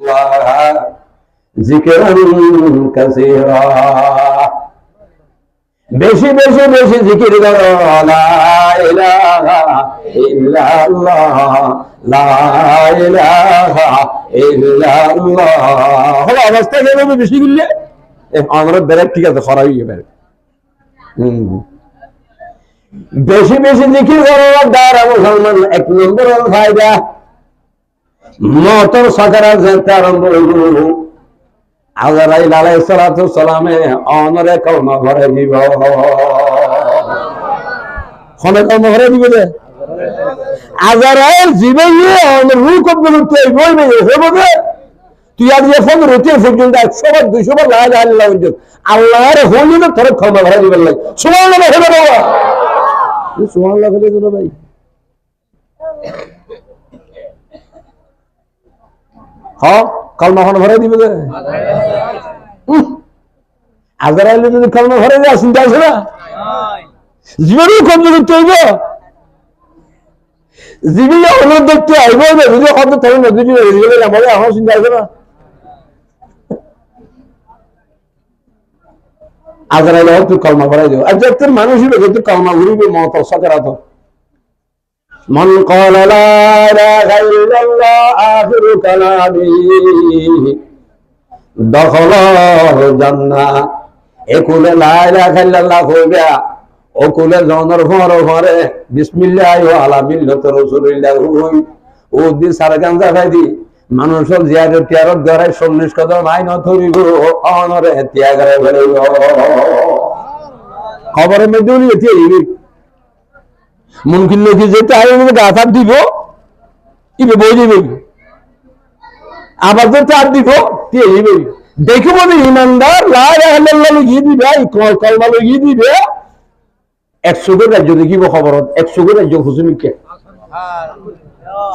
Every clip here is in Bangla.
আল্লাহ যিকরান কাসীরা। বেশি বেশি বেশি জিকির করো লা ইলাহা ইল্লাল্লাহ লা ইলাহা ইল্লাল্লাহ। হলো অবস্থা কেমন বেশি বললে আমরা বেরেক ঠিক আছে খরাই বেরেক। বেশি বেশি জিকির করার দ্বারা মুসলমান এক নম্বর ফায়দা মওতের সাকারাত আরম্ভ হইল। আজরাইল আলাইহিস সালাতু সালামে অনরে কলমা ভরে দিব। কোনে কলমা ভরে দিব দে আজরাইল জীবনে অনর রূহ কবুল করতে বলবে হবে তুই আজ যে ফোন রুতে পর্যন্ত 100 বার 200 বার লা ইলাহা ইল্লাল্লাহ বলছিস আল্লাহর হইলে তো তোর কলমা ভরে দিবেন লাগে। সুবহানাল্লাহ বলে বাবা সুবহানাল্লাহ বলে দিল ভাই। হ্যাঁ কলমা ভরে দিবে দে আজরাইল যদি কলমা ভরে দেয় চিন্তা আছে না জীবনে কবুল করতে হইব জীবনে অনুরোধ দেখতে আইব না যদি কত তোর নদী গেলে আমাদের আমার চিন্তা আছে না। আজরাইল তুই কলমা ভরে দিও আর যত মানুষ হইবে তুই কলমা ঘুরিবে মত সাকারাত মান ক্বালা লা ইলাহা ইল্লাল্লাহ আখিরু কালামি দখলাল জান্নাহ। একুলে লা ইলাহা ইল্লাল্লাহ কইবা ওকুলে জনর ঘরে বিসমিল্লাহি ওয়া আলা মিল্লাতি রাসূলিল্লাহ হই ও দি সারগাঞ্জা ভাইদি মানুষের জিয়ারত তিয়ারত ধরে 40 কদম আইন ধরিব অনরে ত্যাগরে বলিব খবরে মেদুলি এতে মুমকিন নাকি যেতে আইনে গাথা দিব ইবে বই দিবে আবার যেতে আর দিব তে ইবে দেখো বলে ইমানদার লা ইলাহা ইল্লাল্লাহ লিখি দিবে কলমা লিখি দিবে 100 গো রাজ্য দেখিব খবর 100 গো রাজ্য হুজুমিকে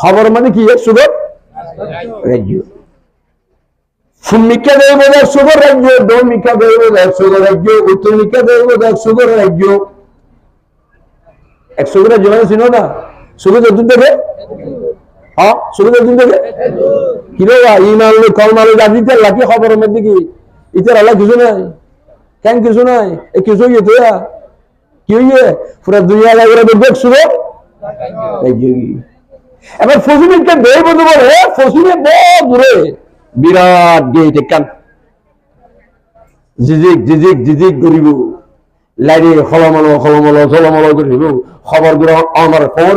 খবর মানে কি 100 গো রাজ্য সুমিকা দেব 100 গো রাজ্য দমিকা দেব 100 গো রাজ্য উত্তমিকা দেব 100 গো রাজ্য 100 গো রাজ্য মানে চিনো না সুগো যুদ্ধ দেবে হ্যাঁ সুগো যুদ্ধ দেবে কি রে ইমান লো কলমা লো জাদিতে লাকি খবরের মধ্যে কি ইতার আল্লাহ কিছু নাই কেন কিছু নাই এ কিছু হইছে তো কি হইছে পুরো দুনিয়া লাগরে দেখছো এবার ফসিলকে দেই বলতে বলে ফসিলে বড় দূরে বিরাট গেট কান জিজিক জিজিক জিজিক করিব লাইরে খলমল খলমল খলমল করিব খবর গুলো আমার খবর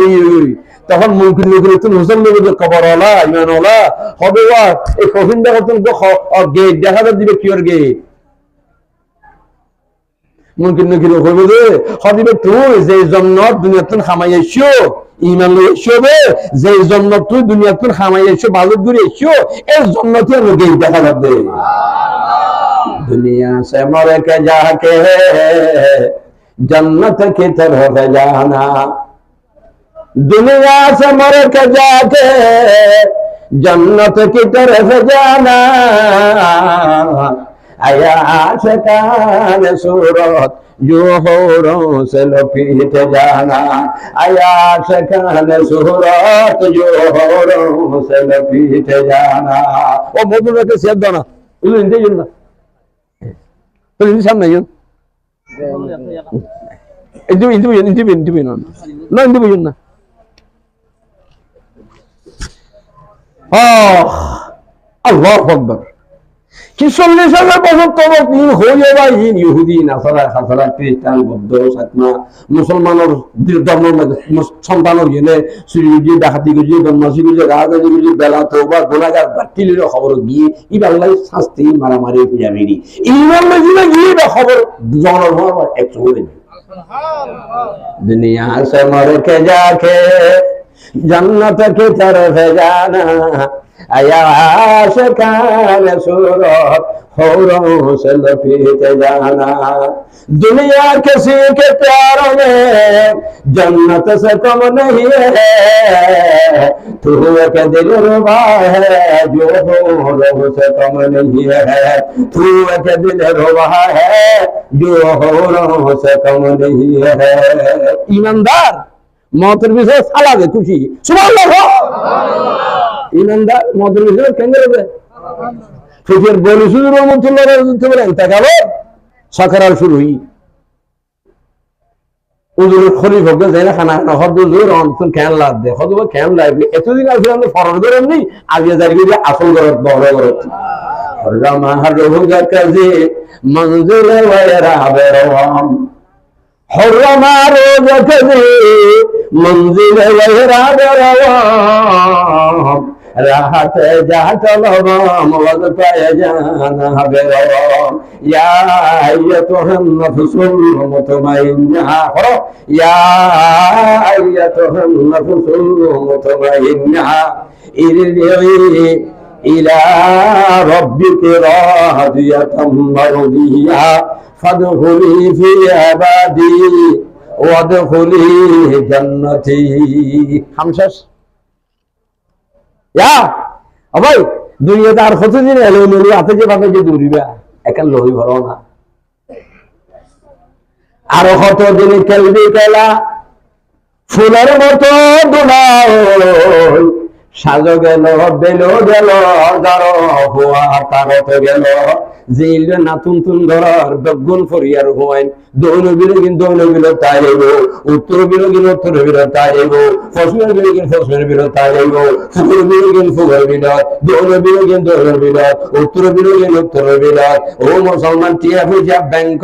তখন মুমকিন নগরী তুমি হোসেন নগরীর খবর হলা ইমান হলা হবে এই ফসিল দেখা তুমি গেট দেখা দিবে কিওর গেট মুমকিন নগরী হইব যে হদিবে তুই যে জন্য দুনিয়াতুন খামাইছো ইমান লইছো যে জন্য তুই দুনিয়াতুন খামাইছো বাজত ঘুরেছো এর জন্য তুই গেট দেখা যাবে दुनिया से मर के जाके जन्नत की तरफ जाना दुनिया से मर के जाके जन्नत की तरफ जाना आया आशिकान सूरत जो होरों से लपीट जाना आया आशिकान सूरत जो होरों से लपीट जाना ओ मौजूद के सेद दाना इल्लो इंदे जन्ना तो ini sama yun itu na hindi yun na Allahu Akbar কি 40,000 বছর তবক দিন হয়ে বা ইহুদি নাসারা খাসারা খ্রিস্টান বৌদ্ধ সাতমা মুসলমানের ধর্ম সন্তানের গেলে সুরিজি ডাকাতি গিয়ে বদমাশি গিয়ে রাজনীতি গিয়ে বেলা তওবা গুনাহগার বাতিলের খবর গিয়ে ইবাল্লাহ শাস্তি মারামারি পিয়ামিরি ইমান মজিনা গিয়ে খবর জনর হওয়ার এক চলে সুবহানাল্লাহ দুনিয়া সে মর কে যাকে जन्नत की तरफ जाना आया आशिकान सूरत होरों से लपीट जाना दुनिया किसी के प्यारों में जन्नत से कम नहीं है तू के दिल रुबा है जो होरों से कम नहीं है तू के दिल रुबा है जो होरों से कम नहीं है ईमानदार মতের বিষয়ে সালাবে খুশি সুবহানাল্লাহ ইমানদার মতের বিষয়ে কেন দেবে ফিকের বলি শুধু রহমতুল্লাহ বলেন তা গেল সকাল শুরুই উজুরের খরিফ হোক যাই না খানা খানা হদ জোর অন্তন ক্যান লাভ দেয় হদ ক্যান লাভ এতদিন আসলে আমরা ফরজ করেন নি আগে যাই আসল করত বড় করত রমাহার রোগা কাজে মঞ্জুর ওয়ারা বেরওয়াম হরমা রোগা কাজে মঞ্জুর ওয়ারা বেরওয়াম রাহত যা চলবাম ওয়াজতায় জানা বেরওয়াম ইয়া আইয়াতুহান নাফসুল মুতমাইন্না ইয়া আইয়াতুহান নাফসুল মুতমাইন্না ইরজিই ইলা রাব্বিকা রাদিয়াতাম মারদিয়া ফাদখুলি ফি ইবাদি ওয়াদখুলি জান্নাতি খামসাস ইয়া ভাই দুনিয়াতে আর কতদিন এলো লই হাতে যে ভাবে যে দৌড়িবা একা লই ভরো না আরো কতদিন খেলবি খেলা ফুলের মতো দোলাও সাজো গেল বেলো গেল যারো হুয়া তারত গেল যেইল নাতুন তুন ঘর বেগুন ফরিয়ার হুয়াইন দৌড় বিরোগিন দৌড় বিরো তাই হইব উত্তর বিরোগিন উত্তর বিরো তাই হইব ফসলের বিরোগিন ফসলের বিরো তাই হইব ফুলের বিরোগিন ফুলের বিরোধ দৌড় বিরোগিন দৌড়ের বিরোধ উত্তর বিরোগিন উত্তরের বিরোধ ও মুসলমান টিয়া ফুজা ব্যাংক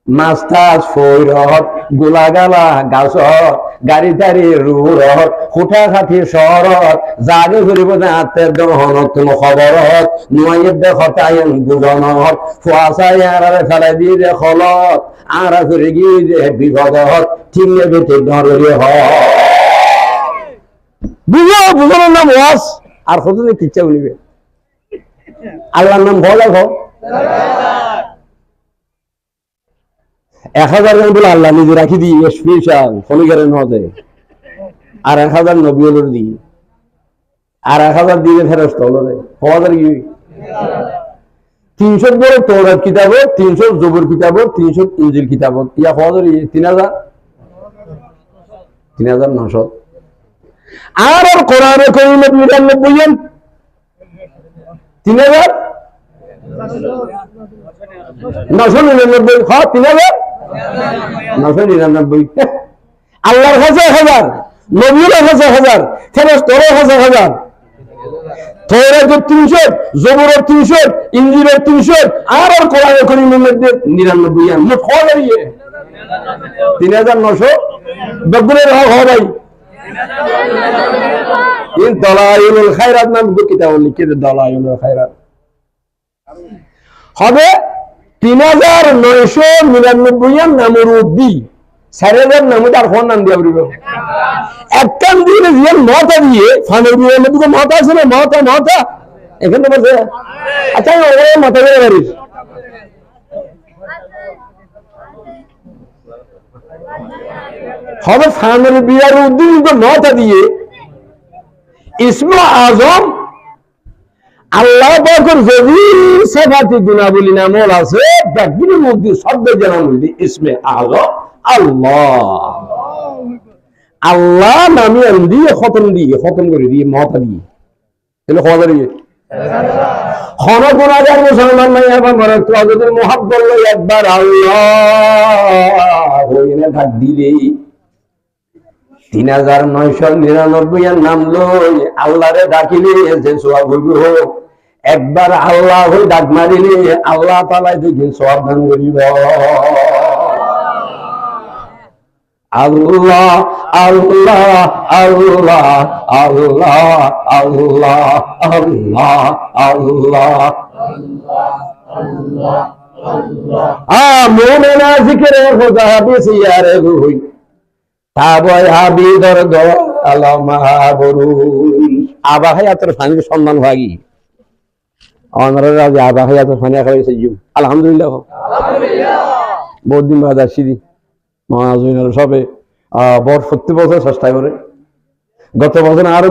মাস্তাজ ফৈরত গোলাগালা গাছত গাড়ি টাড়ি রুরত খুঁটা খাঠি শহরত জাগে ঘুরিব হাতের দহনত খবরত নুয়াইয়ের দেখত আইন দুজনত ফুয়াশাই আড়ারে ফেলাই দিয়ে দে খলত আড়া ঘুরে গিয়ে যে বিপদত ঠিকলে বেটে ধরে বুঝো বুঝানোর নাম ওয়াস আর কতদিন কিচ্ছা বলিবে আল্লাহর নাম ভয় দেখো 1000 জন বলে আল্লাহ নিজে রাখি দিই স্পেশাল ফলিগারের মধ্যে আর 1000 নবীর দিই আর 1000 দিয়ে ফেরস্ত হলো রে হওয়াদের কি 300 বড় তৌরাত কিতাব 300 জবুর কিতাব 300 ইনজিল কিতাব ইয়া হওয়াদের 3000 3900 আর কোরআনে কারীমে 99 জন 3000 999 হ্যাঁ 3000 999 আল্লাহর কাছে 1000 নবীর কাছে 1000 ফেরেশতার কাছে 1000 তৌরাত 300 জবুর 300 ইনজিলের 300 আর কোরআনে কারীমের মধ্যে 99 জন মোট কত হইছে 3900 বেগুনের হক হয় ইন দলাইলুল খায়রাত নাম কিতাব লিখে দলাইলুল খায়রাত হবে 3999 নামরুদ্দি 4000 নামুদ আর ফোন নাম দিয়া বলিব একদম দিয়ে জিয়ান মাথা দিয়ে ফানের দিয়ে মধ্যে মাথা আছে না মাথা এখানে বসে আচ্ছা ওরে মাথা দিয়ে বাড়িস হবে ফানের বিয়ার উদ্দিন মাথা দিয়ে ইসমে আজম আল্লাহ পাকের যদি সিফাতি গুণাবলী নামল আছে ব্যক্তির মধ্যে শব্দ জানা মধ্যে ইসমে আজম আল্লাহ আল্লাহ নামে দিয়ে খতম করে দিয়ে মাথা দিয়ে তাহলে খবর দিয়ে খন গুণাগার মুসলমান নাই এখন ঘরে তোদের মোহাব্বত লই একবার আল্লাহ হইনে ডাক দিলে 3999 এর নাম লই আল্লাহরে ডাকিলে যে সওয়াব হইব একবার আল্লাহ হই ডাক মারিলে আল্লাহ তাআলা দেখেন সওয়াব দান করিব আল্লাহ আল্লাহ আল্লাহ আল্লাহ আল্লাহ আল্লাহ আল্লাহ মুমিনা জিকিরে খোদা বিসিয়ারে হই তাবয় হাবিদর আলামা বরুন আবা হায়াতের ফানি সম্মান ভাগি আমাদের রাজা আবা হায়াতের ফানি খাইছে জু আলহামদুলিল্লাহ বহুত দিন বাদ আসি মহাজুইনার সবে বড় 70 বছর চেষ্টা করে গত বছর আরো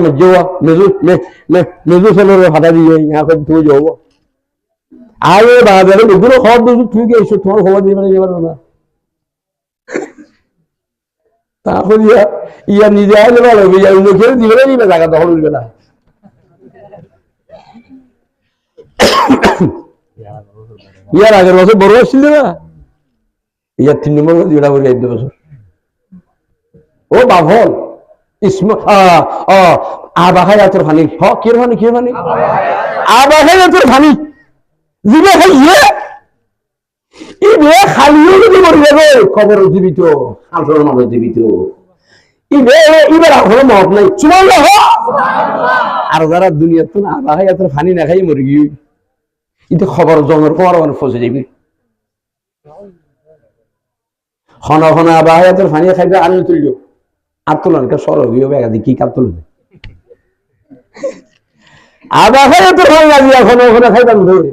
মেজু ছেলের ফাটা দিয়ে এখন তুই যাবো আরে বাজারে এগুলো খবর দিচ্ছি তুই কি এসো তোমার খবর দিয়ে পারো না তারপর নিজে আসলে ভালো লোকের দিবে না জায়গা দখল করবে না ইয়ার আগের বছর বড় আসছিল না, ইয়ার 3 নম্বর যেটা বলি 1 বছর ও বাভল আবাহায়াতের ফানি কির ফানি আবাহায়াতের ফানি জিবে খাইয়ে ইবে খালিও যদি মরে যাবে কবর জীবিত আসল মানুষ জীবিত ইবে ইবার হলো মত নাই সুবহানাল্লাহ। আর যারা দুনিয়ার তো আবাহায়াতের ফানি না খাই মরে গিয়ে এটা খবর জমের পর ফসে যাবি খনা খনা আবাহায়াতের ফানি খাইবে আনি তুলল আর তোলানকে সরব বেগাদি কি কাপ তুলবে আবাহায়াতের ফানি আজি এখন ওখানে খাইতাম ধরে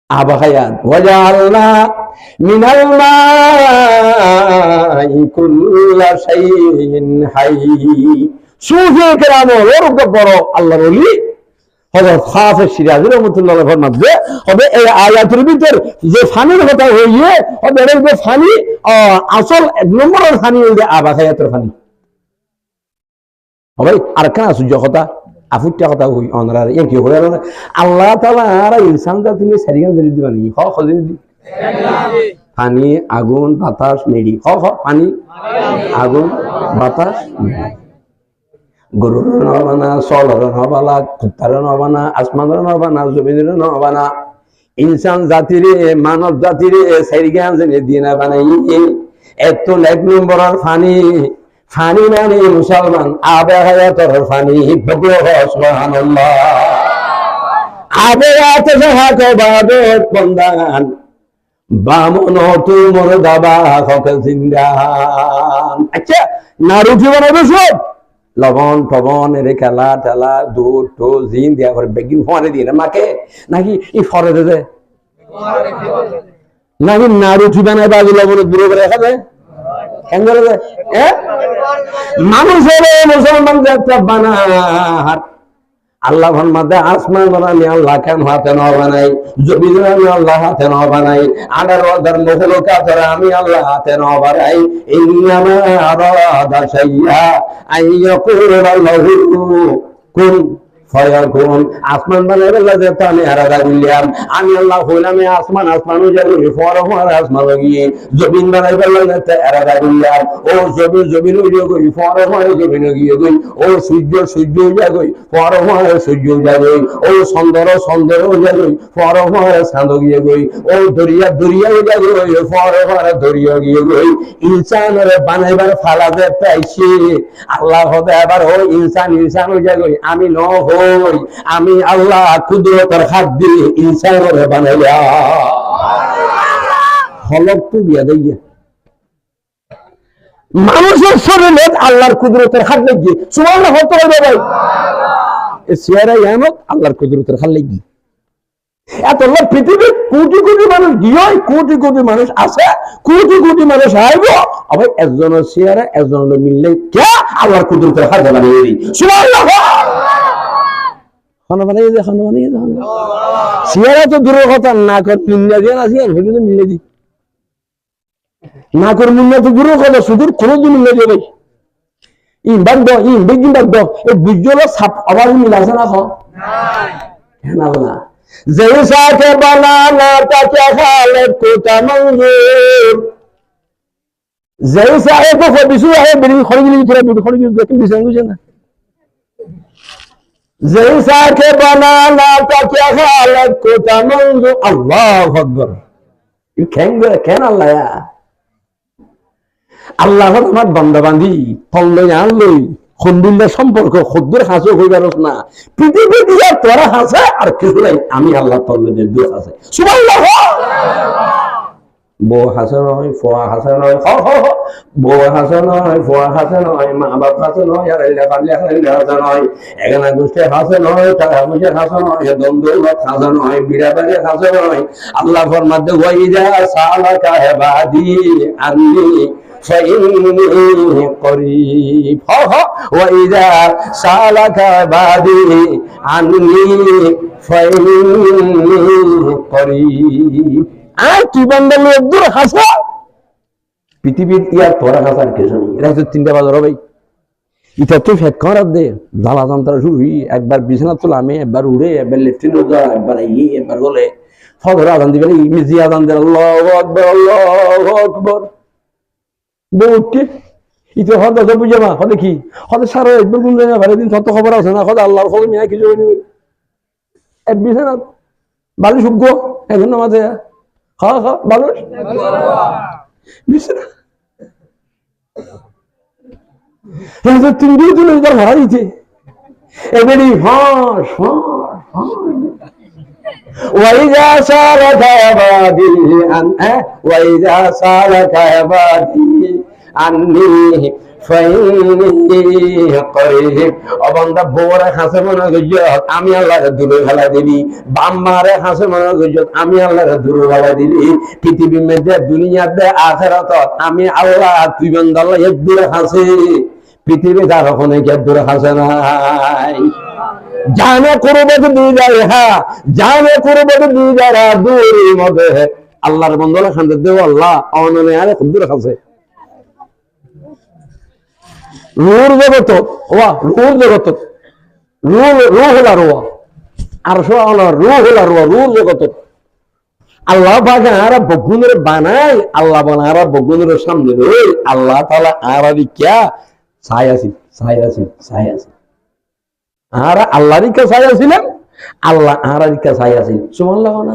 আবাহায়াত ওয়াজালনা মিনাল মাই কুল্লা শাইইন হাই। সুফি কেরাম ওর বড় আল্লাহর ওলি হযরত হাফেজ শিরাজি রাহমাতুল্লাহ আলাইহি ফরমাতে হবে এই আয়াতের ভিতর যে ফানির কথা হইয়ে হবে এই যে ফানি আসল 1 নম্বরের ফানি হই যে আবাহায়াতের ফানি হবে। আর কেন সূর্য কথা আফুটটা কথা হই অনরা এই কি হলো আল্লাহ তাআলা আর ইনসান দা তুমি সারিগান জেনে দিবানি খজে দি পানি আগুন বাতাস মেডি পানি আগুন বাতাস গরুর নবানা সলর নবালা কুত্তার নবানা আসমানের নবানা জমিনের নবানা ইনসান জাতিরে মানব জাতিরে সারিগান জেনে দিনা বানাই এত 1 নম্বরের ফানি ফানি মানে মুসলমান আবাহায়াতের ফানি সুবহানাল্লাহ। আবাহায়াত যাহাক বাদত বন্দান বামন তুমর দাবা হক জিন্দান। আচ্ছা নারুটি বানাবে সব লবণ টবণ এর খেলা টেলা দুধ টো জিন দিয়া করে বেগিন ফোয়ারে দিয়ে মাকে নাকি ই ফরে দে নাকি নারুটি বানায় বাজি লবণের দূরে করে রাখা যায় কেন করে যায় মানুষের মুসলমান একটা বানার আল্লাহ ফরমাতে আসমান বানানি আল্লাহ কেন হাতে না বানাই জমিন আমি আল্লাহ হাতে না বানাই 18,000 মখলুকাত আমি আল্লাহ হাতে না বানাই ইন্নামা আরাদা শাইয়া আইয়াকুল লাহু কুন ফায়াকুন। আসমান বানাইবে লাগে আমি আলাদা বললাম আমি আল্লাহ হইলাম আসমান আসমানও যাবে ফরমার আসমান গিয়ে জমিন বানাইবে লাগে আলাদা বললাম ও জমিন হইয়া গই ফরমার জমিন গিয়ে গই ও সূর্য যাগই ফরমার সূর্য যাগই ও চন্দ্র যাগই ফরমার চাঁদ গিয়ে গই ও দরিয়া যাগই ফরমার দরিয়া গিয়ে গই ইনসানের বানাইবার ফালা যে পাইছে আল্লাহ হবে আবার ও ইনসানও যাগই আমি ন আমি আল্লাহ কুদরতের হাত দিয়ে ইনসানের বানাইলাম হলক তো দিয়া দেয় মানুষের শরীরে আল্লাহর কুদরতের হাত লেগে সুবহানাল্লাহ হতে হবে ভাই সিয়ারা ইয়ামত আল্লাহর কুদরতের হাত লেগে এত লোক পৃথিবীর কোটি কোটি মানুষ গিয়ে কোটি মানুষ আছে কোটি মানুষ আইব আবার একজনের সিয়ারা একজনের মিললে কে আল্লাহর কুদরতের হাত বানিয়ে দিই সুবহানাল্লাহ সিয়ারা তো দূরের কথা না কর মিল্লা দিয়ে না সিয়ার সেটা তো মিলে দি না করে মিল্লা তো দূরের কথা শুধু কোনোদিন মিলে দিয়ে ভাই ইনবাগ দাও এই বুঝলো সাপ আবার মিল আছে না না না জৈসা কে বানানা তাকে হালত কোটা মঞ্জুর জৈসা হে তো বিশু হে বড়ি খড়গিলি তোরা খড়গিলি দেখি বিশাঙ্গ না जैसा के बनाना था क्या हालत को तमंजू अल्लाह अकबर ये কেন আল্লাহ আল্লাহ আমার বান্দা বান্দি ফললে আনলই খন্ডুল্লাহ সম্পর্ক খদ্দের হাসো হইবারস না পৃথিবী দিয়া তোরা হাসে আর কিছু নাই আমি আল্লাহ তল্লে যে দুই হাসে সুবহানাল্লাহ বউ হাসে নয় ফোয়া হাসে নয় বউ হাসে নয় ফোয়া হাসে নয় মা বাপ হাসে নয় আর হাসে নয় এখানে গোষ্ঠী হাসে নয় টাকা পয়সা হাসে নয় দ্বন্দ্ব হাসে নয় বিড়াবাড়ি হাসে নয় আল্লাহ ফরমাতে ওয়াইদা সালাকা ইবাদি আন্নি ফাইন্নী করিব ওয়াইদা সালাকা ইবাদি আন্নি ফাইন্নী করিব আর কি বান্দা লোক দূর হাসা পৃথিবীর ইয়ার তোরা হাসার কিছু নেই এটা হচ্ছে 3টা বাজার ভাই এটা তো ফেক করার দে জ্বালা যন্ত্র শুরু একবার বিছানা তোলা আমি একবার উড়ে একবার লেফটিন একবার একবার বলে ফজর আজান দিবে মিজি আজান দেন আল্লাহু আকবার আল্লাহু আকবার বউকে ইতে হদ দে বুঝে মা হদে কি হদে সারা একবার গুন না ভালো দিন তত খবর আছে না হদে আল্লাহর খবর নিয়ে কিছু নিবে এক বিছানা বালি সুগ্গ এখন নামাজে হ্যাঁ হ্যাঁ ভালো বিছানা তিন দিন তুলে তার ভাড়া দিতে এবারে হাঁস وإذا سألك عبادي وإذا سألك عبادي عني فإني قريب অবান্দা বউরে হাসে মনে গজত আমি আল্লাহর দূরে ফেলা দিবি বাম্মারে হাসে মনে গজত আমি আল্লাহর দূরে ফেলা দিবি পৃথিবীর মধ্যে দুনিয়াতে আখিরাত আমি আল্লাহ তুই বান্দা আল্লাহ এক দূরে হাসে পৃথিবী তার ওখানে কে দূরে হাসে নাই জানে কুরবত দিদার হ্যাঁ জানে কুরবত দিদার দূরের মধ্যে আল্লাহর বন্ধুরা খান্দে দেও আল্লাহ অননে আরে দূরে হাসে রূর জগত ওয়া রূর জগত রূহুল আরওয়া আরশ আল্লাহ রূহুল আরওয়া রূর জগত আল্লাহ পাক আর বগুনের বানাই আল্লাহ বানার বগুনের সামনে রই আল্লাহ তাআলা আরাবি কিয়া ছায়াছি আর আল্লাহর কাছে ছিলেন আল্লাহ আর কাছে আছেন সুবহানাল্লাহ না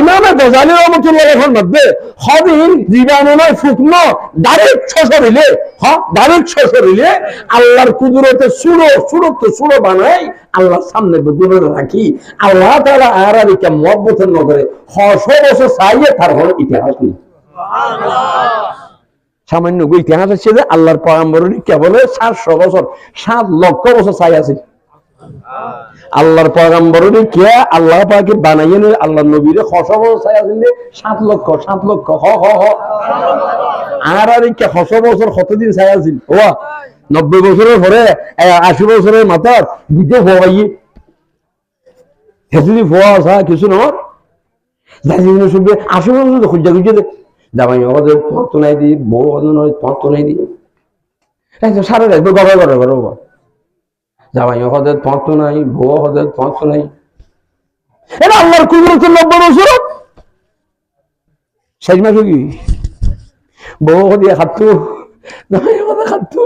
ইমাম গজালি রাহমাতুল্লাহ আলাইহির মধ্যে হদিন জীবাণু ফুকনো ডাইরেক্ট ছছরিলে ডাইরেক্ট ছছরিলে আল্লাহর কুদরতে সুরো বানাই আল্লাহর সামনে গুণে রাখি আল্লাহ তাআলা আর কে মুহাব্বতের নগরে 100 বছর চাইয়ে তার হলো ইতিহাস নেই সামান্য ইতিহাস আছে যে আল্লাহর পয়গম্বরের কেবল 700 বছর 7 লক্ষ বছর চাই আছে আল্লাহর পয়গম্বরের কে আল্লাহ পাকে বানাইয়ে আল্লাহর নবীর 100 বছর চাই আছে 7 লক্ষ আর কে 100 বছর কতদিন চাই আছে ও 90 বছরের পরে 80 বছরের মাথার বুঝে হওয়াই হেসলি ফোয়া আছে কিছু না জানি শুনবে 80 বছর খুঁজে জামাই ওদের পথ নাই দি বউ পথ নাই দি সারা রাখবে গড়া করবো জামাই ওদের পথ নাই বউ ওদের পথ নাই এটা আল্লাহর কুদরতের 90 বছর শেষ মাস কি বউ দিয়ে খাতো জামাই ওদের খাতো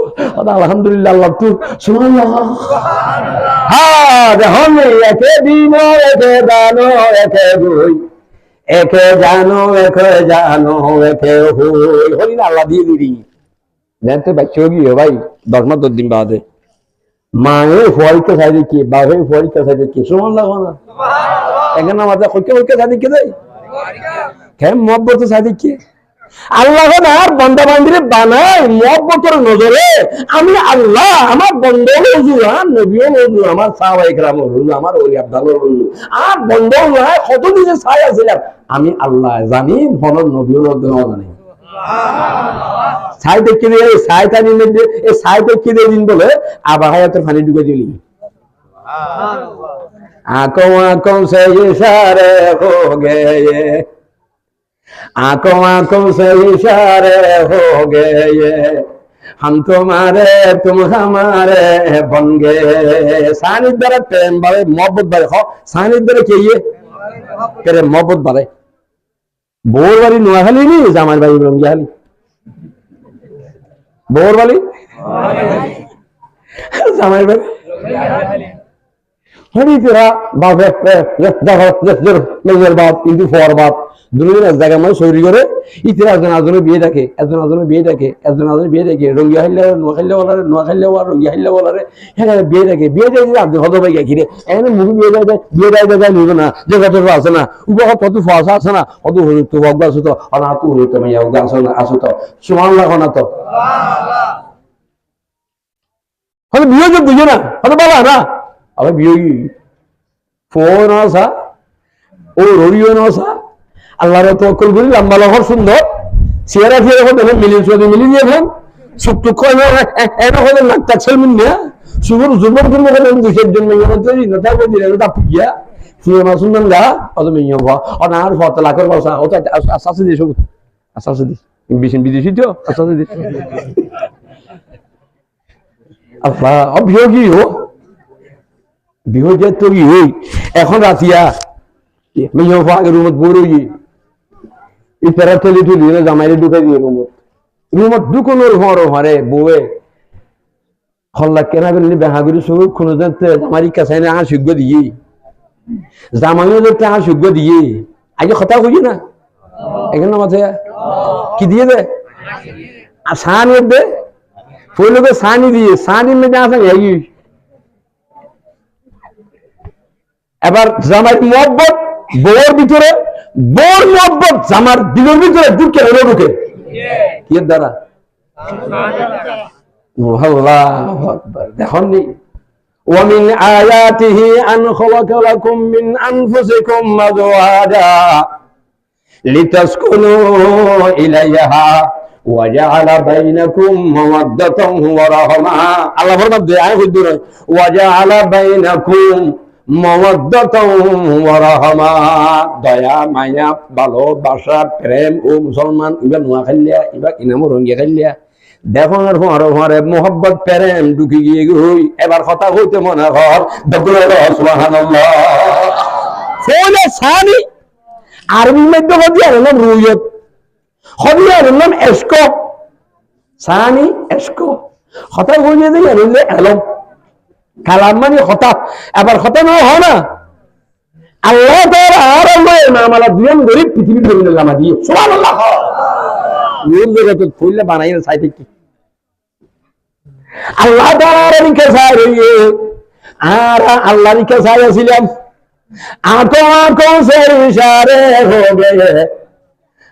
আলহামদুলিল্লাহ আল্লাহ তো সুবহানাল্লাহ হ্যাঁ দেখুন একে দিন একে দান একে দুই একে জানো একে হই না আল্লাহ দিয়ে দিবি জানতে বাচ্চা গিয়ে ভাই 10 দিন বাদে মায়ে ফরিকে সাইডে কি বাবা ফরিকে সাইডে কি সমান লাগো না এখানে আমাদের হইকে সাইডে কি দেয় কেন মহব্বত সাইডে কি আল্লাহ আর বান্দা বান্দিরে বানায় মহব্বতের নজরে আমি আল্লাহ আমার বন্ধ হুজুর নবীও হুজুর আমার সাহাবায়ে কেরাম হুজুর আমার ওলি আব্দাল হুজুর আর বন্ধ নয় কত দিনে ছায়া ছিলাম আমি আল্লাহ জানি হনর নবীও জানি ছাই দেখে দিয়ে ছাই টানি মধ্যে এই ছাই দেখে দিয়ে দিন বলে আবার হায়াতের পানি ঢুকে দিলি आंखों से इशारे हो गए आंखों से इशारे हो गए हम तुम्हारे तुम हमारे बन गए सानिद द्वारा प्रेम बारे मोहब्बत बारे हो सानिद द्वारा क्या ये तेरे मोहब्बत बारे बोर वाली नुआहली नहीं जामाल भाई रंगियाली बोर वाली जामाल भाई हरी तेरा बाप मेजर बाप इंटू फोर बाप দুনিয়ার এক জায়গায় মানে সৌরি করে ইতিরা একজন আজনে বিয়ে দেখে একজন আজনে বিয়ে দেখে একজন আজনে বিয়ে দেখে রঙ্গিয়া হাইলে নোয়াখাইলে বলারে নোয়াখাইলে বলা রঙ্গিয়া হাইলে বলারে হ্যাঁ বিয়ে দেখে আপনি হত ভাই ঘিরে এখানে মুখে বিয়ে দেয় নিব না যে কত আছে না উপ কত ফসা আছে না কত তো বগ্গা আছে তো আর হাতু হইতে মাইয়া উগা আছে না আসো তো সমান লাগো না তো হয়তো বিয়ে যে বুঝে না হয়তো বলা না আবার বিয়ে ফোন আসা ও রবিও আসা আল্লাহর তাওয়াক্কুল করি লম্বা লহর সুন্দর চেহারা ফিরে যখন দেখেন মিলিয়ে দিয়েছেন সুটুক এটা হলে নাকটা ছেলমিন না সুগর জুমর জন্য হলে দুশের জন্য তৈরি না তারপর দিলে তা পুজিয়া ফিরে মাসুন্দন গা অত মিয়া ভা অনার ফত লাখের বসা ও আসাসে দিয়ে সব আসাসে দি বিদেশি তো আসাসে দি আল্লাহ অভিযোগী হো বিহজের তো কি হই এখন রাতিয়া আগের রুমত বই ইতারা তুলি তুলি জামাইরে ঢুকে দিয়ে রুমত ঢুকনোর হরে বউয়ে হল্লা কেনা করলি বেহাগুরি শুরু কোনো জামারি কাছাই না সুযোগ্য দিয়ে জামাইও দেখতে সুযোগ্য দিয়ে আগে কথা কই না এখানে মাথায় কি দিয়ে দে আর সানি দে ফুলকে সানি দিয়ে সানি মেয়ে আসে এবার জামাই মহব্বত বউর ভিতরে বউর মহব্বত জামার দিলের ভিতরে ঢুকে হলো ঢুকে কি দ্বারা আল্লাহু আকবার দেখনি ومن آياته أن خلق لكم من أنفسكم أزواجا لتسكنوا إليها وجعل بينكم مودة ورحمة الله فرمى دعاء الدنيا وجعل بينكم مودة ورحمة দয়া মায়া ভালোবাসা প্রেম ও মুসলমান ইবা নোয়া খাইলিয়া ইবা ইনামো রঙ্গিয়া খাইলিয়া দেখনের হরে মোহব্বত প্রেম ঢুকি গিয়ে গই এবার কথা হইতে মনে হর সুবহানাল্লাহ ফলে সানি আরবি মধ্যে হদিয়া নাম রুয়ত হদিয়া নাম এশকো সানি এশকো কথা হইয়ে দিয়ে নিলে আলম কালাম মানে কথা এবার কথা না হয় না আল্লাহ তাআলা আর আল্লাহ নাম আলা দুনিয়ার গরিব পৃথিবী ধরে নাম দিয়ে সুবহানাল্লাহ নীল জগতে ফুললে বানাইলে সাইতে কি আল্লাহ তাআলার নিকে সাইয়ে আর আল্লাহর নিকে সাইয়াছিলাম आंखों से इशारे हो गए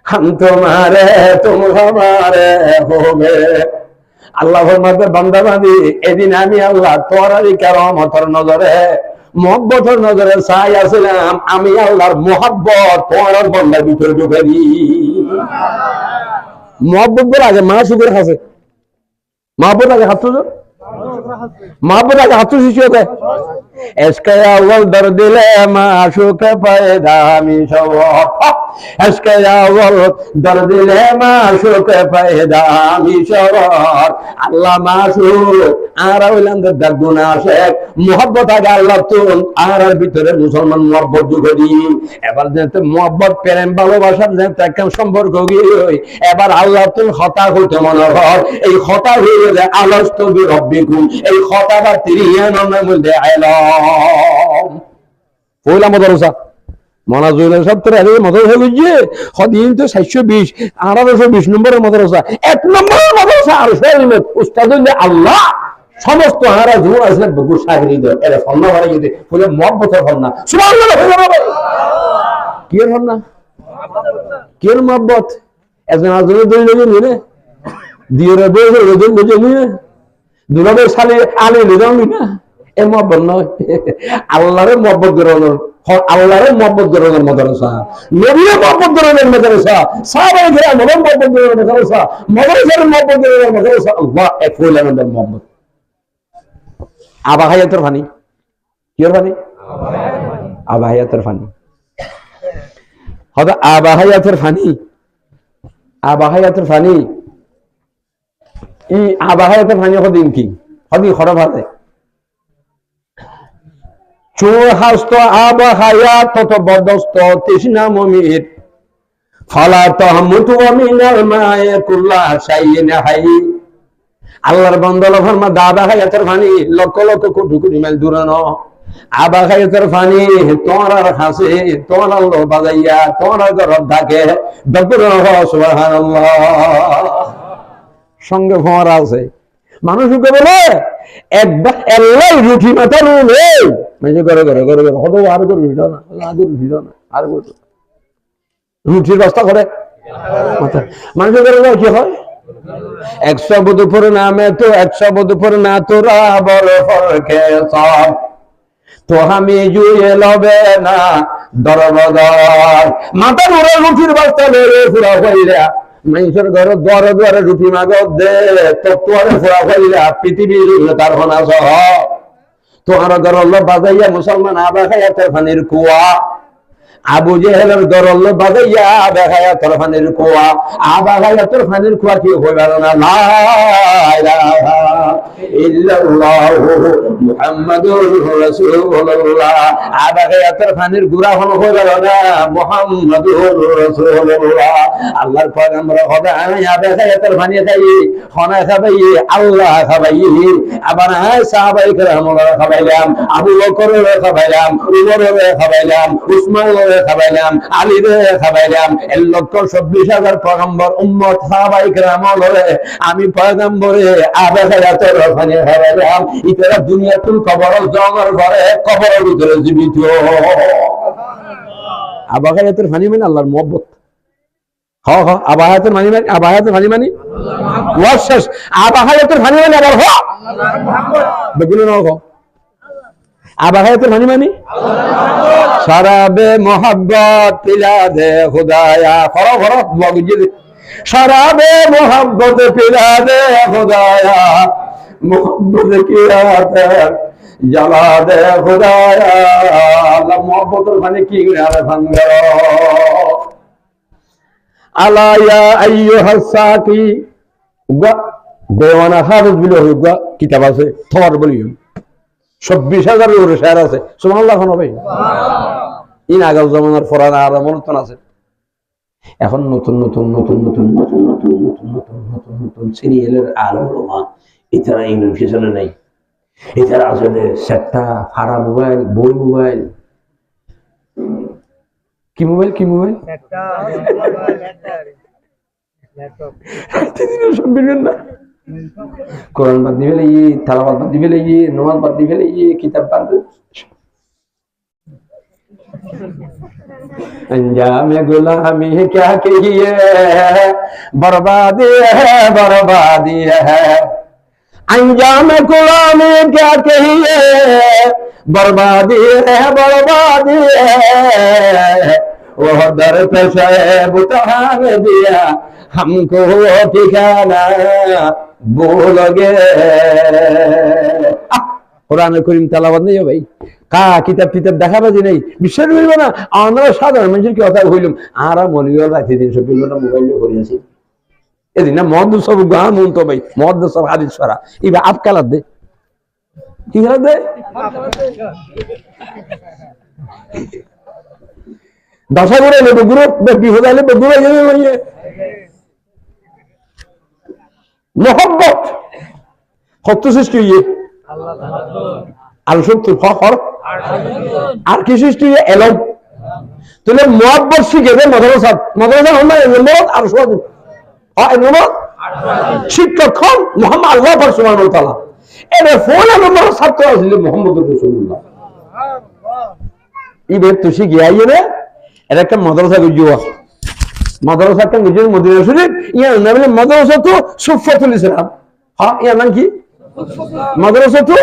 हम तुम्हारे तुम हमारे हो गए আল্লাহ ফরমাতে বান্দা বান্দি এদিন আমি আল্লাহ তোরারই কারামতের নজরে মহব্বতের নজরে চাই আছিলাম আমি আল্লাহর মহব্বত তোমার বান্দার ভিতরে ঢুকে দিই মহব্বত বলে আগে মা শুকুর আছে মহব্বত আগে হাত তুলো মহব্বত আগে হাত শিশু হবে इसके अव्वल दर्द ले माशूक पैदा मिशवर इसके अव्वल दर्द ले माशूक पैदा मिशवर अल्लाह माशूक आरा হইলাম দর্দ না শেখ mohabbat আগে আল্লাহ তুন আর ভিতরে মুসলমান mohabbat ঢুকে দি এবার যেতে mohabbat প্রেম ভালোবাসার যেতে একটা সম্পর্ক গিয়ে এবার আল্লাহ তুন খতা হইতে মনে হয় এই খতা হয়ে যায় আলাস্তু বিরব্বিকুম এই খতাটা তিরিয়ানের মধ্যে আইলা পয়লা মাদ্রাসা মনাজুলের সপ্তাহে আগে মাদ্রাসা হইছে হদিন তো 720 1820 নম্বরের মাদ্রাসা এক নম্বরের মাদ্রাসা আর শরীরে উস্তাদ আল্লাহ সমস্ত হারা জুয়া আসলে বহু সাগরি দেয় এর ফন্না হয়ে গেছে বলে মহব্বতের ফন্না সুবহানাল্লাহ কি এর ফন্না কি এর মহব্বত একজন আজরে দুই লাগে নিলে দিয়রে বসে রোজন বুঝে নিয়ে দুলাবে সালে আলে লিদামি না এ মহব্বত নয় আল্লাহর মহব্বত গ্রহণের আল্লাহর মহব্বত গ্রহণের মাদ্রাসা নবীর মহব্বত গ্রহণের মাদ্রাসা সাহাবায়ে কেরাম মহব্বত গ্রহণের মাদ্রাসা মাদ্রাসার মহব্বত গ্রহণের মাদ্রাসা আল্লাহ এক হইলামের মহব্বত আবাহায়াতের ফানি কির ফানি আবাহায়াতের ফানি হবে আবাহায়াতের ফানি আবাহায়াতের ফানি ই আবাহায়াতের ফানি কদিন কি কদিন খরব আছে চোর হাস্ত আবাহায়াত তত বদস্ত তৃষ্ণা মমির ফালা তাহমুতু মিনাল মায়ে কুল্লা শাইইন হাই আল্লাহর বান্দা ফরমা দাদা হায়াতের পানি লক্ষ লক্ষ কোটি কোটি মাইল দূরে ন আবা হায়াতের পানি তোমার হাসে তোমার আল্লাহ বাজাইয়া তোমার ঘর ডাকে দপুর সুবহানাল্লাহ সঙ্গে ফোয়ারা আছে মানুষকে বলে একবার আল্লাহ রুটি মাথা রুলে মানে করে করে করে করে হতো আর করে ভিড় না আগে ভিড় না আর করে রুটির রাস্তা করে মাথা মানুষের করে কি হয় 100 বধুপুর নামে তো 100 বধুপুর না তোরা বল ফরকে সব তো আমি জুয়ে লবে না দরবদর মাথার উড়ে রুটির বস্তা লয়ে পুরা হইলা মানুষের ঘরে দরে দরে রুটি মাগত দে তো তোরে পুরা হইলা পৃথিবীর তার হনা সহ তোমার ঘর আল্লাহ বাজাইয়া মুসলমান আবা খায়াতে ফানির কুয়া আবু জেহেলের দরল বাজাইয়া বেগায়াতের পানির কুয়া, আবাগায়াতের পানির কুয়া কি হইবার না, লা ইলাহা ইল্লাল্লাহু মুহাম্মাদুর রাসূলুল্লাহ। আবাগায়াতের পানির গুড়া হল হইবার না, মুহাম্মাদুর রাসূলুল্লাহ। আল্লাহর পয়গম্বর হবে আবাগায়াতের পানি খাই, খানা খাবাই, আল্লাহ খাবাই, আবার সাহাবায়ে কেরামরা খাবাইলাম, আবু বকরের খাবাইলাম, উমরের খাবাইলাম, উসমানের খাবাইলাম, আলীর খাবাইলাম। 1,24,000 পয়গম্বর উম্মত সাহাবায়ে কেরামরে আমি পয়গম্বরে আবাগায়াতের পানি খাবাইলাম। ইতারা দুনিয়াতুল কবর জমর ঘরে কবরের ভিতরে জীবিত। আবাগায়াতের পানি মানে আল্লাহর মুহাব্বত। হ্যাঁ হ্যাঁ, আবাগায়াতের পানি মানে, আবাগায়াতের পানি মানে ওয়াশাস, আবাগায়াতের পানি মানে আবার হ্যাঁ বেগুন না হো। আবাগায়াতের পানি মানে শরাবে মোহাব্বত পিলা দে খুদায়া, ফরো ফরো বুঝিয়ে দে, শরাবে মোহাব্বত পিলা দে খুদায়া, মোহাব্বত কি আতে জ্বালা দে খুদায়া। আল্লাহ মোহাব্বতের পানি কি আরে ভাঙ্গর। আলা ইয়া আইয়ুহাস সাকি উগা দেওয়ানা হাফেজ বিলে উগা কিতাব আছে থর বলিও 26,000 এর শেয়ার আছে। সুবহানাল্লাহ হবে ইন আগাল জামানার ফরানা আর মনতন আছে। এখন নতুন নতুন নতুন নতুন নতুন নতুন নতুন নতুন নতুন নতুন সিরিয়ালের আলোচনা এছাড়া ইংরেজি পিছনে নাই। এছাড়া আসলে সেটটা ফাড়া মোবাইল, বই মোবাইল, কি মোবাইল, কি মোবাইল, কোরআন বাদ দিবে লাই, তালাওয়াত বাদ দিবে লাই, নামাজ বাদ দিবে লাই, কিতাব বাদ अंजाम गुलामी क्या कहिए, बर्बादी है बर्बादी है। अंजाम गुलामी क्या कहिए, बर्बादी है बर्बादी है। वो दर पे शैब तहान दिया हमको ठिकाना भूल गए। কোরআন করিম তেলাওয়াত নেই ভাই, কা কিতাব কিতাব দেখাবাজি নেই, বিশ্বাস করিব না। আমরা সাধারণ মানুষের কি কথা হইলাম, আর মলিওয়াল রাখি দিন 24 ঘন্টা মোবাইল করে আছি। এদিন না মদ সব গান তো ভাই, মদ সব হাদিস ছড়া এবার আপ কালার দে, কি কালার দে, দশা করে নেবে গুরু বিপদ আইলে বেগুন যাবে। মোহাম্মত কত সৃষ্টি হইয়ে আর সত্য আর কি সৃষ্টি এলম, তাহলে মোহাব্বত শিখে দেয় মাদ্রাসা, মাদ্রাসা হল আর শিক্ষক হন মোহাম্মদ আল্লাহ সুবহানাহু ওয়া তাআলা। এর ফোন নম্বর ছাত্র আসছিল মুহাম্মদ রাসূলুল্লাহ। ইবে তো শিখে আইয়ে রে এর একটা মাদ্রাসা গুজুয়া, মাদ্রাসা একটা গুজুয়া মদিনা শরীফ, ইয়ার নাম হলো মাদ্রাসা তো সুফাতুল ইসলাম। হ্যাঁ, ইয়ার নাম কি? মাদ্রাসা তো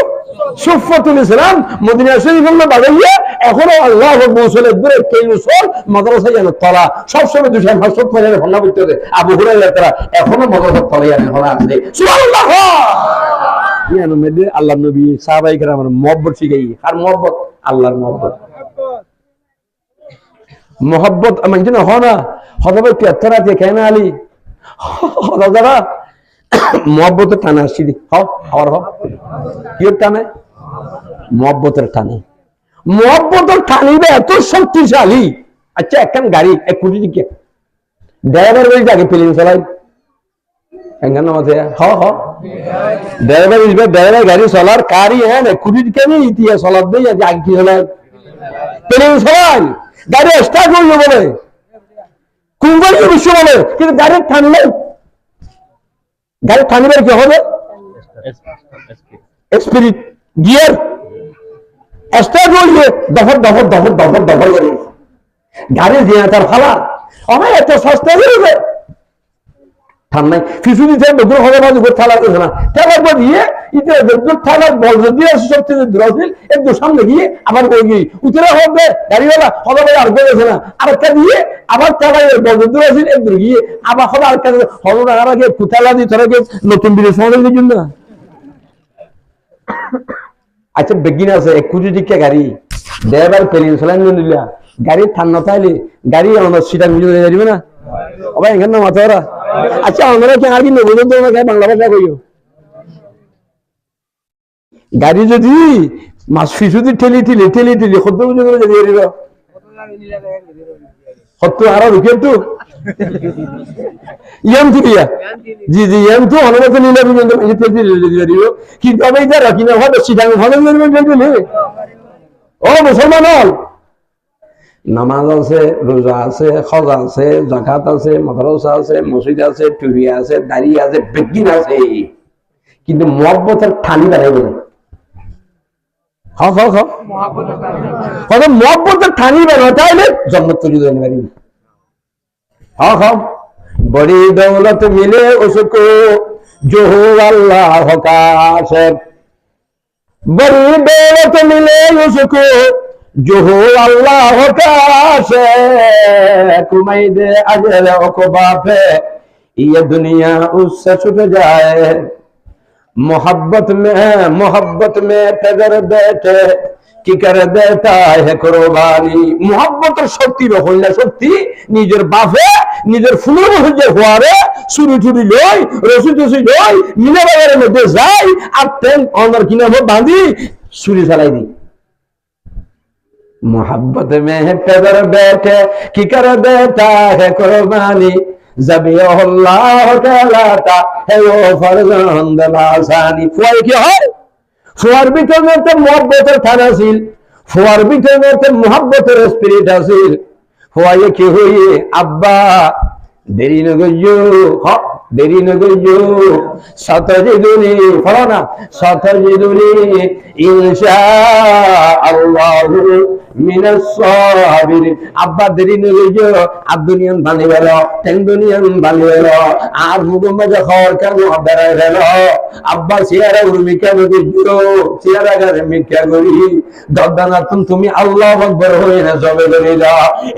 সুফাতুল ইসলাম মদিনা শরীফ হলো বাগাইয়া। এখনো আল্লাহ রাসূল দূরে কেইসর মাদ্রাসা যেন তলা সবসময় 200 পরে ভান্না করতে হবে। আবু হুরায়রা তারা এখনো মাদ্রাসা তলা জানে হলো আছে। সুবহানাল্লাহ। ইয়ানো মেদে আল্লাহর নবী সাহাবায়ে কেরামের মুহাব্বত শিখাই, আর মুহাব্বত আল্লাহর মুহাব্বত, মুহাব্বত আমি জানি হনা হবে কি আতরাতে কেন আলী হলো যারা মুহাব্বতের টানে আসছি দি হও আর হও কি টানে, মুহাব্বতের টানে, মুহাব্বতের টানিবে এত শক্তিশালী। আচ্ছা একখান গাড়ি 1 কোটি টাকা ড্রাইভার বলি আগে প্লেন চালাই এখানে মধ্যে হ হ ড্রাইভার ইসবে ড্রাইভার গাড়ি চলার কারই হ্যাঁ 1 কোটি টাকা নিয়ে ইতিহাস চলার দেই আগে কি হলো প্লেন চালাই গাড়ি স্টার্ট হইলো বলে কোন গাড়ি বিশ্ব বলে, কিন্তু গাড়ি টানলে গাড়ি টানিবার কি হবে স্পিরিট গিয়ার স্টার্ট হইলে দফর দফর দফর দফর দফর করে গাড়ি দিয়ে তার ফালা আমার এত সস্তা হয়ে ঠান্ডায় কিছু দিতে বেগুন হবে না দুপুর থালা দিয়েছে না থালার পর দিয়ে ইতে বেগুন থালার বল দিয়ে আসে সবচেয়ে দূর আসিল একটু সামনে গিয়ে আবার করে গিয়ে উতরে হবে গাড়িওয়ালা হবে আর বেড়েছে না আরেকটা দিয়ে আবার থালায় বল দূর আসিল একটু গিয়ে আবার হবে আরেকটা হবে না আর আগে কুতালা দিয়ে তোরা নতুন বিদেশ মডেল দিয়েছেন না। আচ্ছা বেগিন আছে 1 কোটি টাকা গাড়ি ড্রাইভার প্লেন চালান নিলা গাড়ির ঠান্ডা তাইলে গাড়ি আমাদের সিটা মিলে যাবে না আবার এখানে মাথা ওরা আচ্ছা আমরা কি আরবি নেবো বাংলা ভাষা কইও গাড়ি যদি মাছ যদি ঠেলি সত্তর করে যদি সত্তর আরো ঢুকেন তো ইয়াম তো দিয়া জি জি ইয়াম তো অনুমতি নিলে কিন্তু আমি এটা রাখি না ভালো সিটাং ভালো ও মুসলমান হল নামাজ আছে রোজা আছে খজা আছে জাকাত আছে মাদ্রাসা আছে মসজিদ আছে টুপি আছে দাড়ি আছে বেগিন আছে কিন্তু মহব্বতের ঠানি দাঁড়াইবে না মহব্বতের ঠানি বেরো তাইলে জন্নত তৈরি করে পারি बड़ी दौलत मिले उसको जो हो अल्लाह का आशिक बड़ी दौलत मिले उसको जो हो अल्लाह का आशिक उम्मीद अजर उक़बा पे ये दुनिया उससे छूट जाए मोहब्बत में पगर बैठे কি করে দেতা হে কুরবানি মুহাব্বতের শক্তি রকম না শক্তি নিজের বাপে নিজের ফুলের মধ্যে হওয়ারে চুরি চুরি লই রসি লই মিনা বাজারের মধ্যে যাই আর তেল অনার কিনা বাঁধি চুরি চালাই দি मोहब्बत में पेदर बैठे की कर देता है कुर्बानी जबी अल्लाह कहलाता है वो फर्जंद लासानी फुआई क्या है ফুয়ার ভিতরে তো মহব্বতের ঠান আছিল ফুয়ার ভিতরে তো মহব্বতের স্পিরিট আছিল ফুয়াইয়ে কি হইয়ে আব্বা দেরি নগইয়ো সাতাজিদুনি ফলো না সাতাজিদুনি ইনশাআল্লাহু মিনাস সাবিরিন আব্বা দেরি নগইয়ো আর দুনিয়ান বানি গেল তেন দুনিয়ান বানি গেল আর মুগম্মদ খাওয়ার কেন বেড়ায় গেল আব্বা সিয়ারা উর্মি কেন গইয়ো সিয়ারা গারে মিকা গরি দদানা তুমি আল্লাহু আকবার হয়ে না জবে গরিলা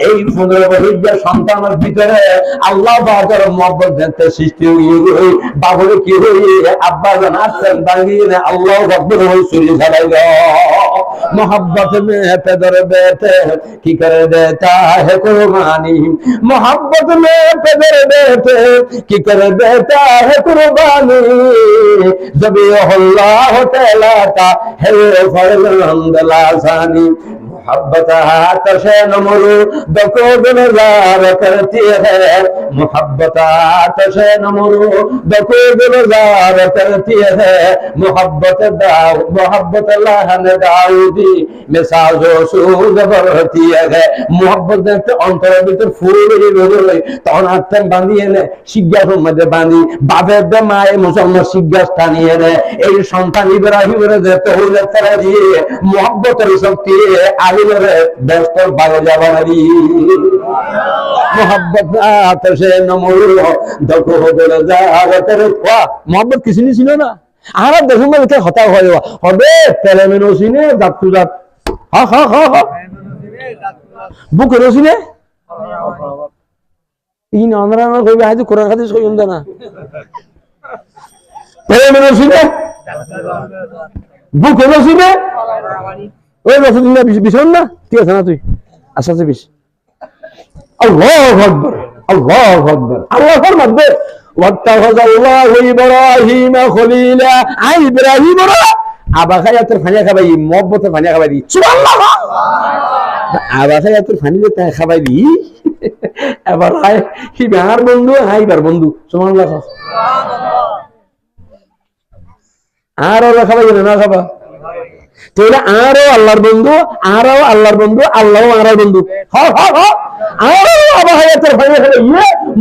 এই 15 বছরের সন্তানের ভিতরে আল্লাহ পাকের মহব্বত দেখতে সৃষ্টি হই বাবুরে কি হই আব্বা জান আসেন দাঁড়িয়ে না আল্লাহু আকবার হই চুরি চালাই গো मोहब्बत में पैदर बैठे की कर देता है कुर्बानी मोहब्बत में पैदर बैठे की कर देता है कुर्बानी जब अल्लाह कहलाता है फर्जंद लासानी मोहब्बत आतश नमरूद को गुलजार करती है मोहब्बत आतश नमरूद को गुलजार करती है मोहब्बत लहन दाऊदी में साजो सूद भरती है मोहब्बत देखते अंतरेर ভিতর ফুল বেরিয়ে তখন আত্মা বাঁধিয়ে নে শিজ্ঞাসের মধ্যে বাঁধি বাপের দে মায়ে মুসলমান শিজ্ঞাস টানিয়ে নে এই সন্তান ইব্রাহিমের দেখতে হইলে তারা দিয়ে মোহব্বতের শক্তি ব্যস্ত ভালো যাবারি মোহাম্মত আতশে নমরুদ দেখো বলে যাওয়ার মোহাম্মত কিছু ছিল না আর দেখুন না এটা হতা হয় হবে তেলেমেনো সিনে জাতু জাত বুকের সিনে ইন আমরা কইবে আজ কোরআন হাদিস কইম না তেলেমেনো সিনে বুকের সিনে ওই রসুল্লাহ বিছন না ঠিক আছে না তুই আচ্ছা আচ্ছা বিশ আল্লাহু আকবার আল্লাহ ফরমাবে ওয়াত্তাখাযা আল্লাহু ইব্রাহিমা খলিলা আই ইব্রাহিম রা আবা খায়াতের ফানিয়া খাবাই মহব্বতের ফানিয়া খাবাই দি সুবহানাল্লাহ আবা খায়াতের ফানিয়া তা খাবাই দি এবার আই হিবার বন্ধু হাইবার বন্ধু সুবহানাল্লাহ আর ওরা খাবাই না খাবা তাহলে আরো আল্লাহর বন্ধু আল্লাহ আমার বন্ধু আরো আবাহায়াতের ফানিয়া খাবে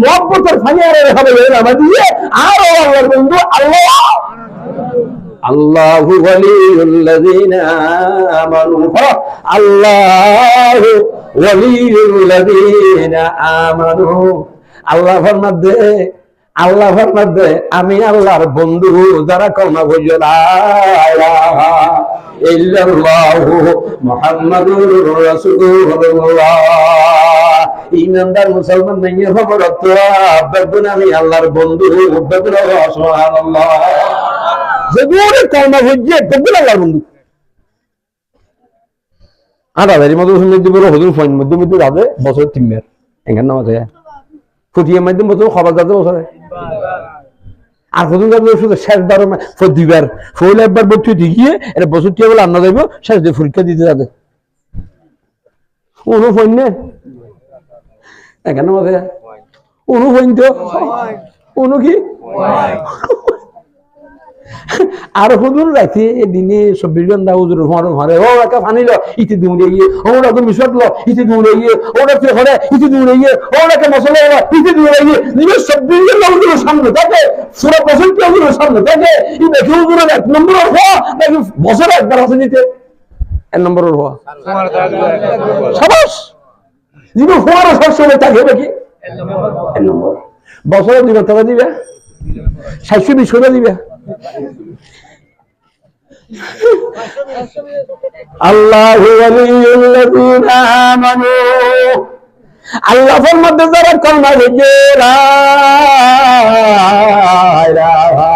মহব্বতের ফানিয়া খাবে আমার দিয়ে আরো আল্লাহর বন্ধু আল্লাহু ওয়ালিউল্লাযিনা আমানু আল্লাহু ওয়ালিউল্লাযিনা আমানু আল্লাহ ফরমাতে আমি আল্লাহর বন্ধু যারা কলমা পড়ে লা ইলাহা ইল্লাল্লাহু মুহাম্মাদুর রাসূলুল্লাহ ইমানদার মুসলমান নিয়ে খবর তো বেগুন আমি আল্লাহর বন্ধু বেগুন সুবহানাল্লাহ যেগুলো কলমা পড়ে বেগুন আল্লাহর বন্ধু 8,000 মতো মধ্যে বলো হুজুর ফোন মধ্যে মধ্যে যাবে বছর 3 বার এখান নাম আছে ফুটিয়ে মাধ্যম বছর খবর যাতে বছরে আর হুজুর যাবে শুধু শেষ বার দুইবার ফইল একবার ভর্তি হতে গিয়ে এটা বছর টিয়া বলে আন্না যাইব শেষ দিয়ে পরীক্ষা দিতে যাবে অনু ফোন নে এখান নাম আছে অনু ফোন তো অনু কি আর হুজুর রাখি দিনে 24 ঘন্টা হুজুর ঘরে ও একটা ফানিল ইতি দৌড়ে গিয়ে ওরা তো মিশটল ইতি দৌড়ে গিয়ে ওরা তো ঘরে ইতি দৌড়ে গিয়ে ওরা একটা মশলা এলো ইতি দৌড়ে গিয়ে দিনে 24 ঘন্টা হুজুরের সামনে থাকে পুরো বছর কি হুজুরের সামনে থাকে এই দেখি হুজুরের 1 নম্বরের হওয়া নাকি বছরে একবার আছে নিতে 1 নম্বরের হওয়া সাবাস দিনে হওয়ার সবসময় থাকে নাকি 1 নম্বর বছরে 2 টাকা দিবে 720 টাকা দিবে আল্লাহু ওয়ালিয়ুল্লাযীনা আমানু আল্লাহর মধ্যে যারা কলমা পড়ে লা ইলাহা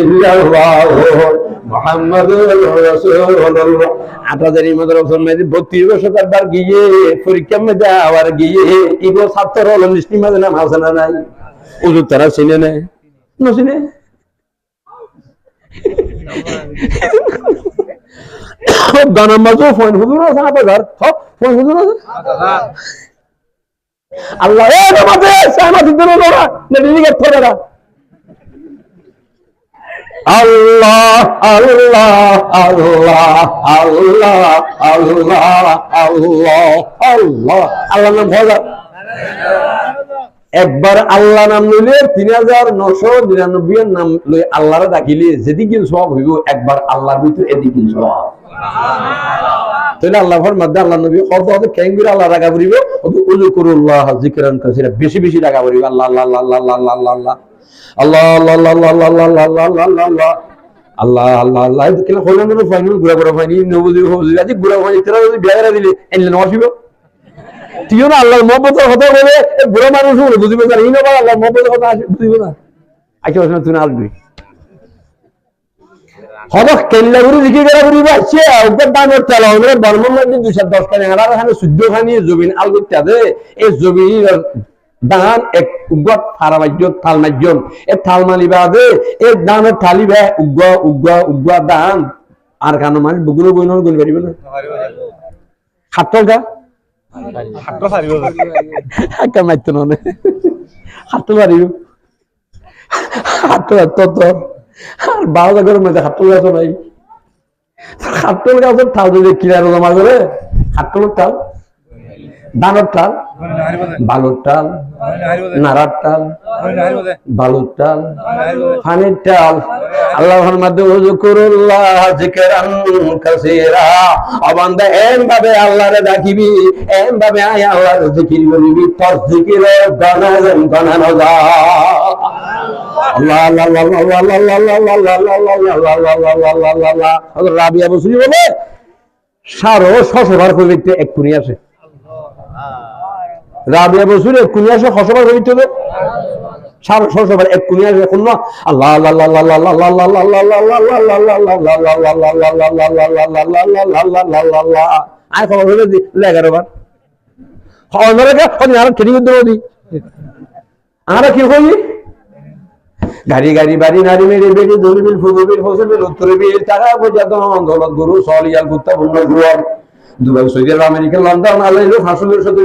ইল্লাল্লাহু মুহাম্মাদুর রাসূলুল্লাহ 8,000 মধ্যে রসুল মেদি 32 বছর একবার গিয়ে পরীক্ষা মধ্যে আবার গিয়ে ইগো ছাত্র হলো মিষ্টি মাঝে নাম আছে না নাই হুজুর তারা চিনে না নচিনে গানামাজও ফোন হুজুর আছে 8,000 ফোন হুজুর আছে আল্লাহ এ নামাজে সামাজিক দিন ওরা নেদিকে ধরে না আল্লাহ আল্লাহ আল্লাহ আল্লাহ আল্লাহ আল্লাহ আল্লাহ আল্লাহ নাম ভজা একবার আল্লাহ নাম লইলে 3,999 নাম লই আল্লাহরে ডাকিলে যেদিকে সওয়াব হইব একবার আল্লাহর ভিতর এদিকে সওয়াব তাহলে আল্লাহর মধ্যে আল্লাহ নবী কত কত কেঙ্গুর আল্লাহ রাগা করিব অত উযকুরুল্লাহ যিকরান কাসীরা বেশি বেশি রাগা করিব আল্লাহ আল্লাহ আল্লাহ আল্লাহ আল্লাহ আল্লাহ আল্লাহ আল্লাহ আল্লাহ আল্লাহ আল্লাহ আল্লাহ আল্লাহ আল্লাহ আল্লাহ আল্লাহ কেন হলো না ফাইনাল গুড়া গুড়া ফাইনি নবুজি হবুজি আজ গুড়া ফাইনি তেরা যদি বিয়ারা দিলে এনলে নসিব তুইও না আল্লাহর মহব্বতের কথা বলে বুড়ো মানুষ বুঝিবে না এই না আল্লাহর মহব্বতের কথা বুঝিবে না আচ্ছা তুই না আসবি হবক কেল্লা করে দিকে গেরা করিব আছে ওপর দামের তেল আমাদের বর্মন লাগবে 210 খানি আর এখানে 14 খানি জমিন আল করতে আছে এই জমিন দান এক উগত ফারাবাজ্য থালমাজ্যম এ থালমালিবা আছে এই দানের থালিবা উগ্র দান আর কানো মানে বুগুলো বইনর গুণ পারিব না হাতটা হাতটা পারিব হাতটা মাইতো না হাতটা পারিব হাতটা তো আর 12 ঘরের মধ্যে হাতটা গাছ নাই হাতটা গাছের থাল যদি কিনারে জমা করে হাতটা থাল দানের টাল বালুর টাল নাড়ার টাল বালুর টাল পানির টাল আল্লাহর মধ্যে উযকুরুল্লাহ যিকরান কাসীরা অবান্দা এম ভাবে আল্লাহরে ডাকিবি এম ভাবে আয় আল্লাহর জিকির করিবি তোর জিকিরে গানানো যা আল্লাহ আল্লাহ আল্লাহ আল্লাহ আল্লাহ আল্লাহ আল্লাহ আল্লাহ হযরত রাবিয়া বসরি বলে 600 বার করে এক কুনি আসে রাবিয়া বসুর এক কুনি আসে হসবার হইতে হবে 600 বার এক কুনি আসে এখন না আল্লাহ আল্লাহ আল্লাহ আল্লাহ আল্লাহ আল্লাহ আল্লাহ আল্লাহ আর খবর হলে 11 বার খবর কে আর খেলি দেব দি আর কি কই গাড়ি গাড়ি বাড়ি নারী মেরে বেড়ে দলিবিল ফুজুবিল ফসবিল উত্তরবিল টাকা পর্যন্ত দৌলত গুরু সলিয়াল গুত্তা বন্ধ গুরু দুবাই সৌদি আরব আমেরিকা লন্ডন আলাইলো ফাঁসুলের সাথে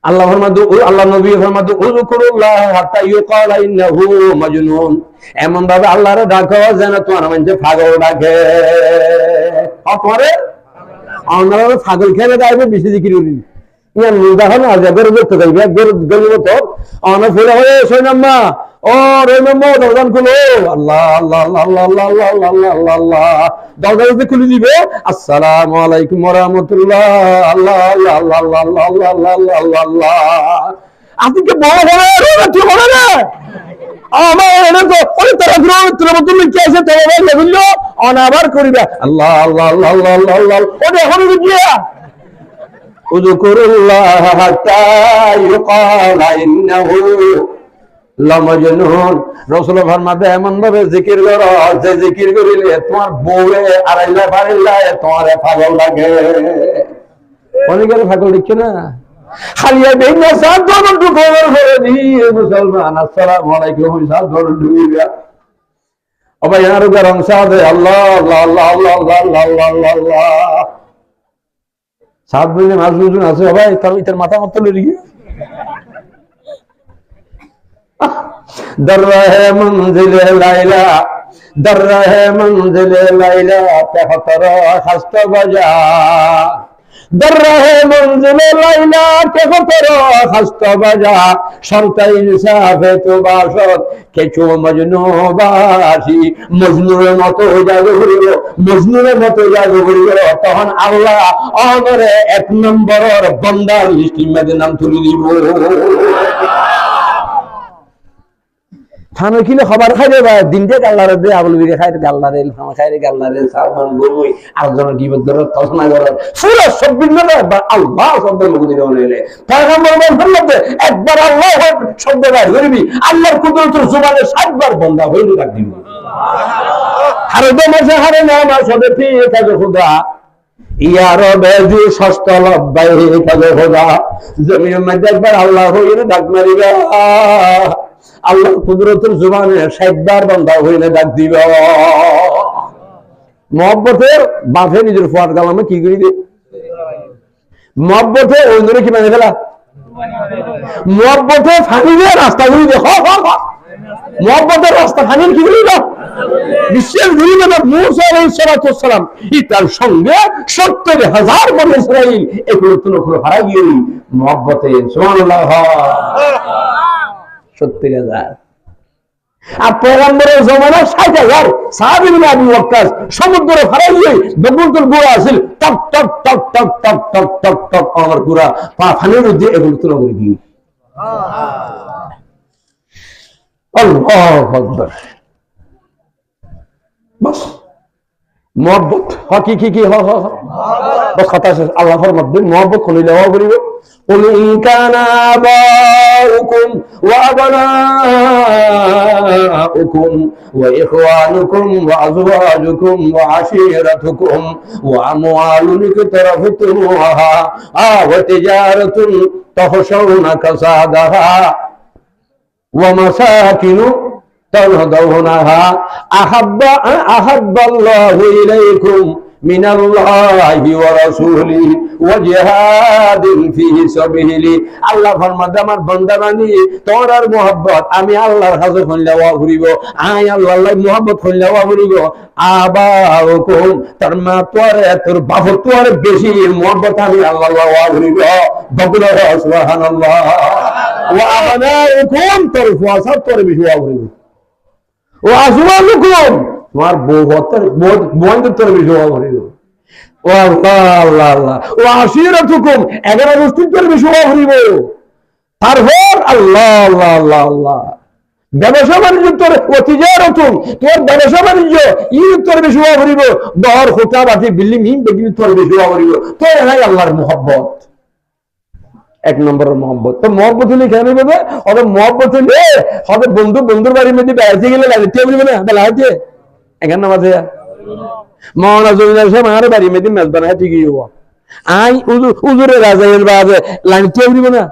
আল্লাহর মধ্যে আল্লাহ নবী ফরমাতে উযকুরুল্লাহ হাত্তা ইউকালা ইন্নাহু মাজনুন এমন ভাবে আল্লাহরে ডাকো যেন তোমার মধ্যে পাগল ডাকে তোমারে আমরা পাগল খেলে যাইবে বেশি জিকির করি ইয়ার উদাহরণ আজ গরু দেখতে যাইবে গরু তো অন ফুলে হয়ে সৈনাম্মা ও রইমাম্মা দরজান খুলো আল্লাহ আল্লাহ আল্লাহ আল্লাহ আল্লাহ আল্লাহ আল্লাহ আল্লাহ দরজা খুলে দিবে আসসালামু আলাইকুম ওয়া রাহমাতুল্লাহ আল্লাহ আল্লাহ আল্লাহ আল্লাহ আল্লাহ আল্লাহ আল্লাহ আল্লাহ আজকে বড় বড় তুই বড় না আমার এনে তো ওই তারা তুমি কি আছে তো বললো অনাবার করিবা আল্লাহ আল্লাহ আল্লাহ আল্লাহ আল্লাহ ওটা এখন গিয়া উযকুরুল্লাহ হাত্তা ইউকালা ইন্নাহু লামাজনুন। রাসূল ফরমাতে এমন ভাবে জিকির করো যে জিকির করিলে তোমার বউয়ে আড়াইলা পারিলা তোমারে পাগল লাগে। অনেকের পাগল দেখছো না, খালিয়া বেইনা সাত ধরন ঢুকোর করে দিয়ে মুসলমান আসসালামু আলাইকুম সাত ধরন ঢুকিয়া আবার ইয়ার উপর অংশাদে আল্লাহ আল্লাহ আল্লাহ আল্লাহ আল্লাহ আল্লাহ আল্লাহ সাত দিনে মাস দুজন আছে ভাই, তার ইতার মাথা মত লড়ি দর রহে মঞ্জিলে লাইলা দর রহে মঞ্জিলে লাইলা তেহতর খাস্ত বাজা দর রহে মঞ্জিলে লাইলা তেহতর খাস্ত বাজা সরতাই ইনসাফে তো বাসত কেচু মজনু বাসি মজনুরের মতো জাগো ঘুরিল মজনুরের মতো জাগো ঘুরিল তখন আল্লাহ অনরে এক নম্বরের বন্দার লিস্টির মধ্যে নাম তুলে দিব। খানো কিলে খবর খাই দেবা দিনতে গাল্লারে দে আবুল বিরে খাই গাল্লারে খানা খাই গাল্লারে সাবন বই আরেকজনের কি বদর তসনা করে পুরো সব্বিন না আল্লাহ শব্দ মুখ দিয়ে বলে পয়গম্বর বলতে একবার আল্লাহ শব্দ বার করবি আল্লাহর কুদরতের জবানে 60 বার বান্দা হইল ডাক দিবি হারে দে মাসে হারে না মাস হবে ঠিক আছে খোদা ইয়ার বেজু সস্তল বাইরে কাজে খোদা জমিনের মধ্যে একবার আল্লাহ হইলে ডাক মারিবা আল্লাহর কুদরতের জবানে 60 বার বান্দা হইলে ডাক দিবা। মহব্বতের বাফে নিজের ফুয়ার কালামে কি করি দে মহব্বতে ওই ধরে কি মানে ফেলা মহব্বতে ফানিলে রাস্তা ঘুরি দে মহব্বতের রাস্তা ফানিল কি করি না বিশ্বের দুনিয়াতে মুসা আলাইহিস সালাম তার সঙ্গে 70,000 বনি ইসরাইল এগুলো তো নখরে হারা গিয়ে মহব্বতে সুবহানাল্লাহ 70,000 আর পয়গম্বরের জমানায় 60,000 সাহাবী মিলে আবু ওয়াক্কাস সমুদ্র হারা গিয়ে বগুলতুল গুড়া আছিল টক টক টক টক টক টক টক টক আমার গুড়া পা ফানির দিয়ে এগুলো তো নখরে গিয়ে আল্লাহু আকবার। बस मोहब्बत हकीकी की हो बस खता से अल्लाह फरमात दे मोहब्बत खुली लेवा करियो कुल इन काना आबाउकुम व अबनाउकुम व इखवानुकुम व अज़वाजुकुम व आशिरतुकुम व अमवालुन इक्तरफ़्तumuha व तिजारतुन तख़शawna कसadaha व मसाकिनु ترضونها أحب الله إليكم من الله ورسوله وجهاد في سبيله আল্লাহ ফরমাতে আমার বান্দা বান্দি তোর আর মোহাব্বত আমি আল্লাহর কাছে কইলে ওয়া করিব আই আল্লাহর মোহাব্বত কইলে ওয়া করিব আবাউকুম তার মা তোর বাপ তোর বেশি মোহাব্বত আমি আল্লাহর ওয়া করিব বকুল সুবহানাল্লাহ ওয়া আবনাউকুম তোর ফুয়াসা তোর বেশি ওয়া করিব ও আজওয়াজুকুম তোমার বউদের তোর বেশি ওয়া করিব ও আল্লাহ আল্লাহ আল্লাহ ও আশিরাতুকুম 11 গোষ্ঠীর তোর বেশি ওয়া করিব তারপর আল্লাহ আল্লাহ আল্লাহ আল্লাহ ব্যবসা বাণিজ্য তোর অতিজারতুম তোর ব্যবসা বাণিজ্য তোর বেশি ওয়া করিব দর খোটা বাতি বিল্ডিং হিম বেগিনি তোর বেশি ওয়া করিব তোর নাই আল্লাহর মোহাব্বত এক নম্বরের মোহাব্বত। তো মোহাব্বত হলে কেন বলবে হবে মোহাব্বত হলে হবে বন্ধুর বাড়ির মধ্যে বেড়াইতে গেলে লাগতে বলবে না বেড়াইতে এখানে নামাজে মহানা জমিদার সাহেব আমার বাড়ির মধ্যে মেজ বানায় ঠিকই হবো আই উজুরে রাজা বাজে লাগতে বলব না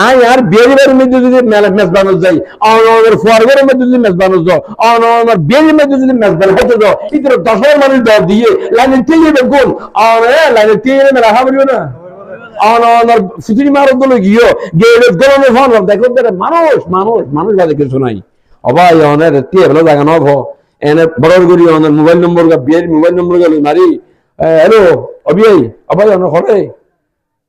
আই আর বিয়ের বাড়ির মধ্যে যদি মেজ বানো যাই অনর ফোয়ারের মধ্যে যদি মেজ বানো যাও অনর বিয়ের মধ্যে যদি মেজ বানো হতে যাও ইতর 10 মানুষ দর দিয়ে লাইনে টিকে কোন আর লাইনে টিকে মেলা বলবে না অনর ফিটির মারো দলে গিয়ে গেলে গরমে ফোন দেখো মানুষ বাদে কিছু নাই অবাই অনের টিয়ে ভালো জায়গা নব এনে বড় করি অনের মোবাইল নম্বর বিয়ের মোবাইল নম্বর গেল মারি হ্যালো অবিয়াই অবাই অনের ঘরে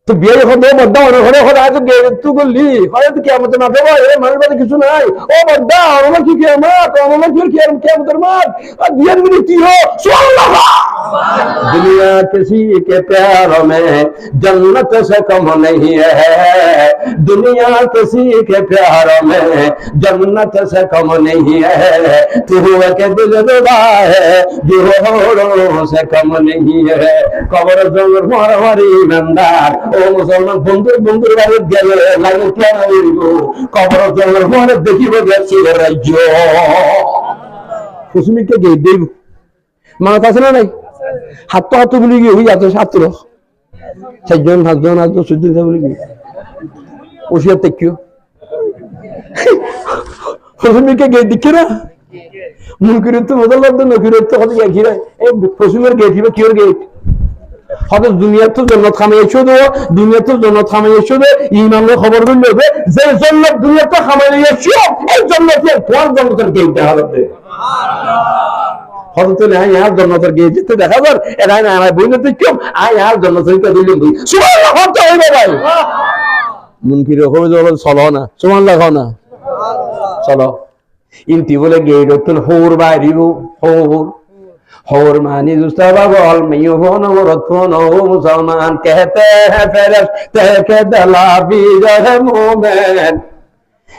তো বিয়ে যখন দেবো বদ্দা অনেক ঘরে ঘরে আজ তুই করলি হয়তো কি আমাদের না দেবো মানুষ বাদে কিছু নাই ও বদ্দা আমার কি কেমত আমার কি কেমতের মাঠ আর বিয়ের মিনি কি হো দুনিয়া किसी के प्यार में जन्नत से कम नहीं है, दुनिया किसी के प्यार में जन्नत से कम नहीं है, तू के दिल रुबा है जो होरों से कम नहीं है। कबर जंगल मारवारी मंदार ओ मुसलमान बंदूर बंदूर वाले गले लागे क्या हो कबर जंगल मारे देखी बगैर राज्য কুসুমিকে গেট দেব মানত আছে না নাই হাত হাত বলি গিয়ে হই যাচ্ছে ছাত্র 4জন 5জন 8জন 14জন বলি গিয়ে ওসিয়া তেকিও কুসুমিকে গেট দিকে না মুনকিরে তো মজা লাগতো না কিরে তো কত কি রে এই কুসুমের গেট দিবে কিওর গেট হবে দুনিয়া তো জান্নাত খামাইছো দো দুনিয়া তো জান্নাত খামাইছো দে ইমানের খবর বললে হবে যে জান্নাত দুনিয়া তো খামাইছো এই জান্নাতের কোন জান্নাতের গেট হবে হযরত আলী আর জান্নাতের গেট যেতে দেখা যার এরা না আমার বইলে তো কেউ আয় আর জান্নাতের কে দিলেন ভাই সুবহানাল্লাহ হতে হইবে ভাই মুনকিরে হবে যখন চলো না সুবহানাল্লাহ খাও না চলো ইনতি বলে গেট তো হোর বাইরিও হোর और मानी दुस्ताबा बोल मयो हो न रखोन हो मुसलमान कहते हैं फरिश्ते के दलाबी रहे मोमेन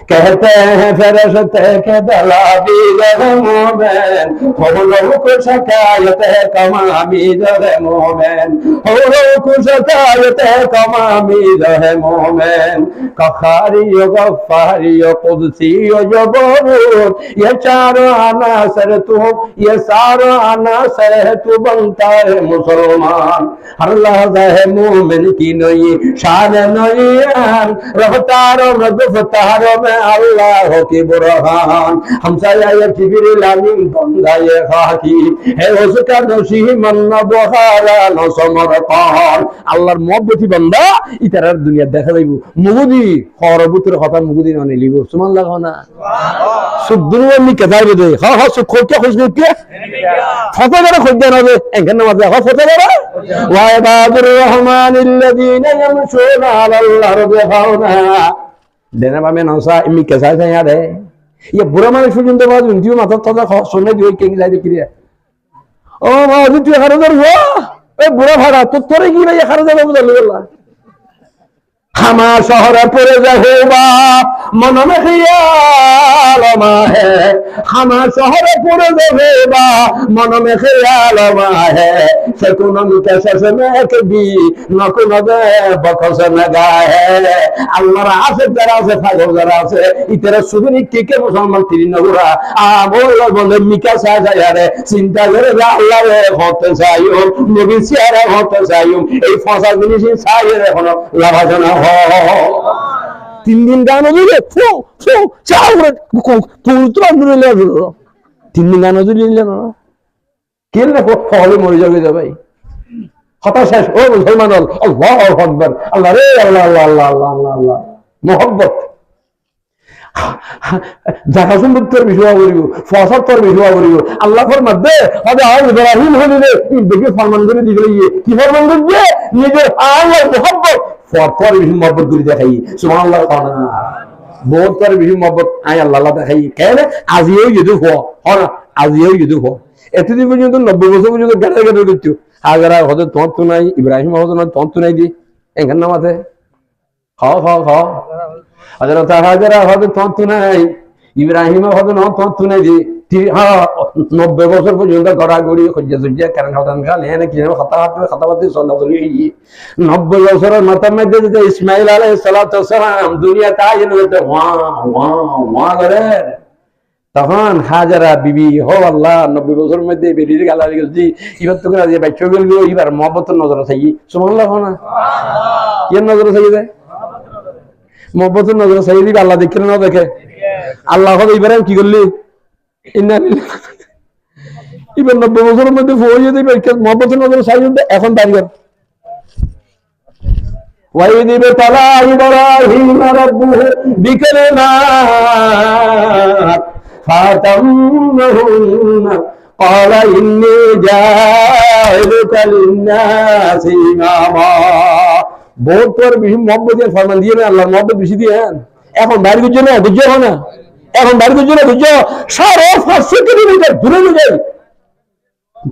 कहते हैं फरिश्ते के दलाबी रहे मोमेन हो लोगों को शिकायत है कमामी रहे मोमेन हो लोगों को शिकायत है कमामी रहे मोमेन कखारी यो गफ्फारी यो कुदसी यो जबरूत ये चारों अनासर तू ये सारा अनासर है तू बनता है मुसलमान हर लहज़ा है मोमिन की नई शान नई रफ्तारों में गुफ्तारों में अल्लाह की बुरहान हमसाया ये जिब्रील अमीन बंदा ये खाकी है उसका नसीमन न बहारा न समरकान আল্লাহর মহব্বতি বান্দা ইতারার দুনিয়া দেখা যাইব মুগুদি খরবুতের কথা মুগুদি না নিলিব সুবহানাল্লাহ না সুবদুনিয়া নি কেদার দে হ্যাঁ হ্যাঁ সুখকে খুশকে ফটো করে খুঁজে না দে এখানে নামাজ হ্যাঁ ফটো করে ওয়া ইবাদুর রহমানিল্লাযিনা ইয়ামশুনা আলাল আরদি হাওনা দেনা বামে নসা ইমি কেসা যায় রে ये बुरा मानुष পর্যন্ত বাজ উন্দিও মাথা কথা শুনে দিও কে যাই দেখি রে ও বাজ তুই খারদার হো এই বুড়া ভাড়া তো তোরে কি ভাই খারদার বলে বললা হামা শহরে পড়ে যাবেবা মন মে খিয়াল মা হে হামা শহরে পড়ে যাবেবা মন মে খিয়াল মা হে সে কোন মিটাসে মে কবি না কোন দে বকসে না গায়ে আল্লাহর আছে যারা আছে পাগল যারা আছে ইতরা সুবনি কে মুসলমান তিন নগরা আ বলে মিকা সা যায় রে চিন্তা করে আল্লাহ রে হতে চাইও নবী সিয়ারা হতে চাইও এই ফসা জিনিস চাই রে কোন লাভাজনা 3 দিন গান দিলে ফু ফু চাউরে তুই তো আন্দোলন লাগলো 3 দিন গান দিলে না কে না হলে মরে যাবে ভাই কথা শেষ ও মুসলমান আল্লাহু আকবার আল্লাহ রে আল্লাহ আল্লাহ আল্লাহ আল্লাহ আল্লাহ মোহব্বত জাকা সুন্দর বিষয় করিব ফসল তোর বিষয় করিব আল্লাহ ফরমাবে হবে আর ইব্রাহিম হলিলে দেখে ফরমান করে দিলে কি ফরমান করবে নিজের আল্লাহর মোহব্বত ফর বিষয় মোহব্বত করে দেখাই সুবহানাল্লাহ খানা বহুত তোর বিষয় মোহব্বত আই আল্লাহ দেখাই কেন আজিও যদি হয় আজিও যদি হয় এতদিন পর্যন্ত 90 বছর পর্যন্ত গাড়ি গাড়ি করছো আগারা হযরত তন্তু নাই ইব্রাহিম হযরত তন্তু নাই দি এখান নামাতে খাও খাও খাও হযরত হাজরা হযরত তন্তু নাই ইব্রাহিম হযরত তন্তু নাই দি 90 বছর পর্যন্ত গড়াগড়ি খুঁজে খুঁজে কারণ খাওয়ান খালে না কি খাতাবাতি সাল্লাল্লাহু আলাইহি 90 বছরের মাথার মধ্যে যে ইসমাঈল আলাইহিস সালাতু ওয়াসসালাম দুনিয়া তাইন হতে ওয়া ওয়া ওয়া করে তখন হাজারা বিবি হো আল্লাহ 90 বছরের মধ্যে বেরিয়ে গালালি গেছি এবার তো করে বাচ্চা গেল এবার মহব্বতের নজর চাই সুবহানাল্লাহ না কি নজর চাই দে মহব্বতের নজর চাই দিবি আল্লাহ দেখে না দেখে আল্লাহ হবে ইব্রাহিম কি করলি ইন্না এবার 90 বছরের মধ্যে ফোয়ে দিবে মহব্বতের নজর চাই এখন দাঁড়ি কর وَإِذِ ابْتَلَىٰ إِبْرَاهِيمَ رَبُّهُ بِكَلِمَاتٍ فَأَتَمَّهُنَّ قَالَ إِنِّي جَاعِلُكَ لِلنَّاسِ إِمَامًا বহুত তোর বেশি মহব্বতের ফরমান দিয়ে না আল্লাহর মহব্বত বেশি দিয়ে এখন বাইরে গুজো না বুঝছো না এখন বাইরে গুজো না বুঝছো 500 কিলোমিটার দূরে যাই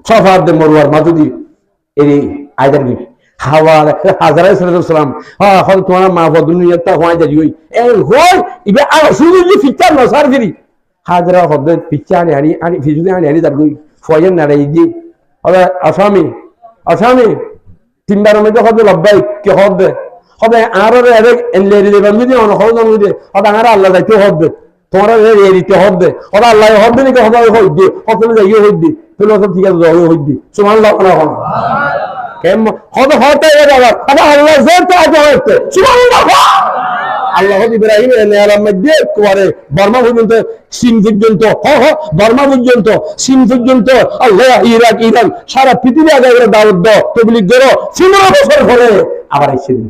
সফার দে মরুয়ার মাঝে দিয়ে এই আয়দার কি হাওয়া হাজারাই সালাম হ্যাঁ হল তোমার মা দুনিয়াটা হয় যাই ওই এই হই ইবে আর শুধু যে ফিচার না সার দিরি হাজারা হদ্দে পিচ্চা আনি ফিজুদি আনি তার কই ফয়েন না রাই জি হবে আসামি তিনবার মধ্যে হদ্দে লব্বাই কি হদ্দে হবে আর রে এনলেরি দেবান যদি অন হল না যদি হবে আর আল্লাহ যাইতে হদ্দে তোমার এরিতে হদ্দে হবে আল্লাহ হদ্দে নাকি হবে হইদি হতলে যাই হইদি তুই তো ঠিক আছে যাই হইদি সুবহানাল্লাহ কেম হদ হতে এর আল্লাহ জানতে আছে সুবহানাল্লাহ আল্লাহ ইব্রাহিম আলাইহিস মধ্যে করে বর্মা পর্যন্ত চীন পর্যন্ত বর্মা পর্যন্ত চীন পর্যন্ত আল্লাহ ইরান সারা পৃথিবী আগে দাওয়াত দাও তাবলীগ করো 15 বছর পরে আবার এসেছেন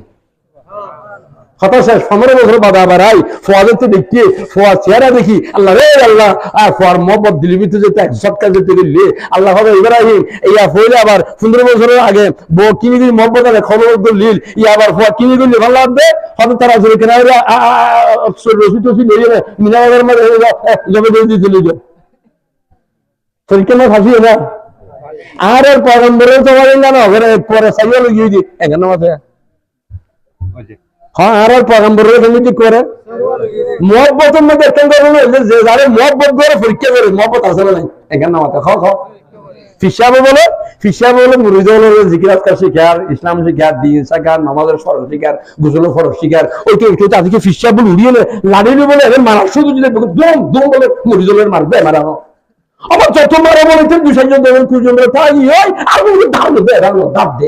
হতাশা 15 বছর বাদ আবার আই ফওয়াজতে দেখি ফওয়াজ চেহারা দেখি আল্লাহ রে আল্লাহ আর ফওয়ার মোহাম্মদ দিলবিতে যেতে সৎকা যেতে দিলে আল্লাহ হবে ইব্রাহিম ইয়া ফইলে আবার 15 বছরের আগে বো কিনি দিন মোহাম্মদ আলে খবর দিল ইয়া আবার ফওয়ার কিনি দিল ভালো লাগবে হয়তো তারা জোরে কেনা রসিদ লইয়ে মিনারের মধ্যে জমে দিয়ে দিতে লইল তোর কেন ফাঁসি না আর এর পয়গম্বরের তো বলেন না পরে সাইয়া লইয়ে দি এখানে মাথায় হ্যাঁ আর পয়গম্বরের কমিটি করে মহব্বতের মধ্যে কেন করে যে যারে মহব্বত করে পরীক্ষা করে মহব্বত আছে না এখানে মাথা খাও ফিসাবে বলে মুরিদ বলে জিকির আজকার শিকার ইসলাম শিকার দিন শিকার নামাজের ফরজ শিকার গোসলের ফরজ শিকার ওইটা তাদেরকে ফিসা বলে উড়িয়ে লাড়িয়ে বলে মারা শুধু যদি দম বলে মুরিদলের মারবে মারানো আবার যত মারা বলে 200 জন দেবেন 200 জন তাই ওই আর দাব দে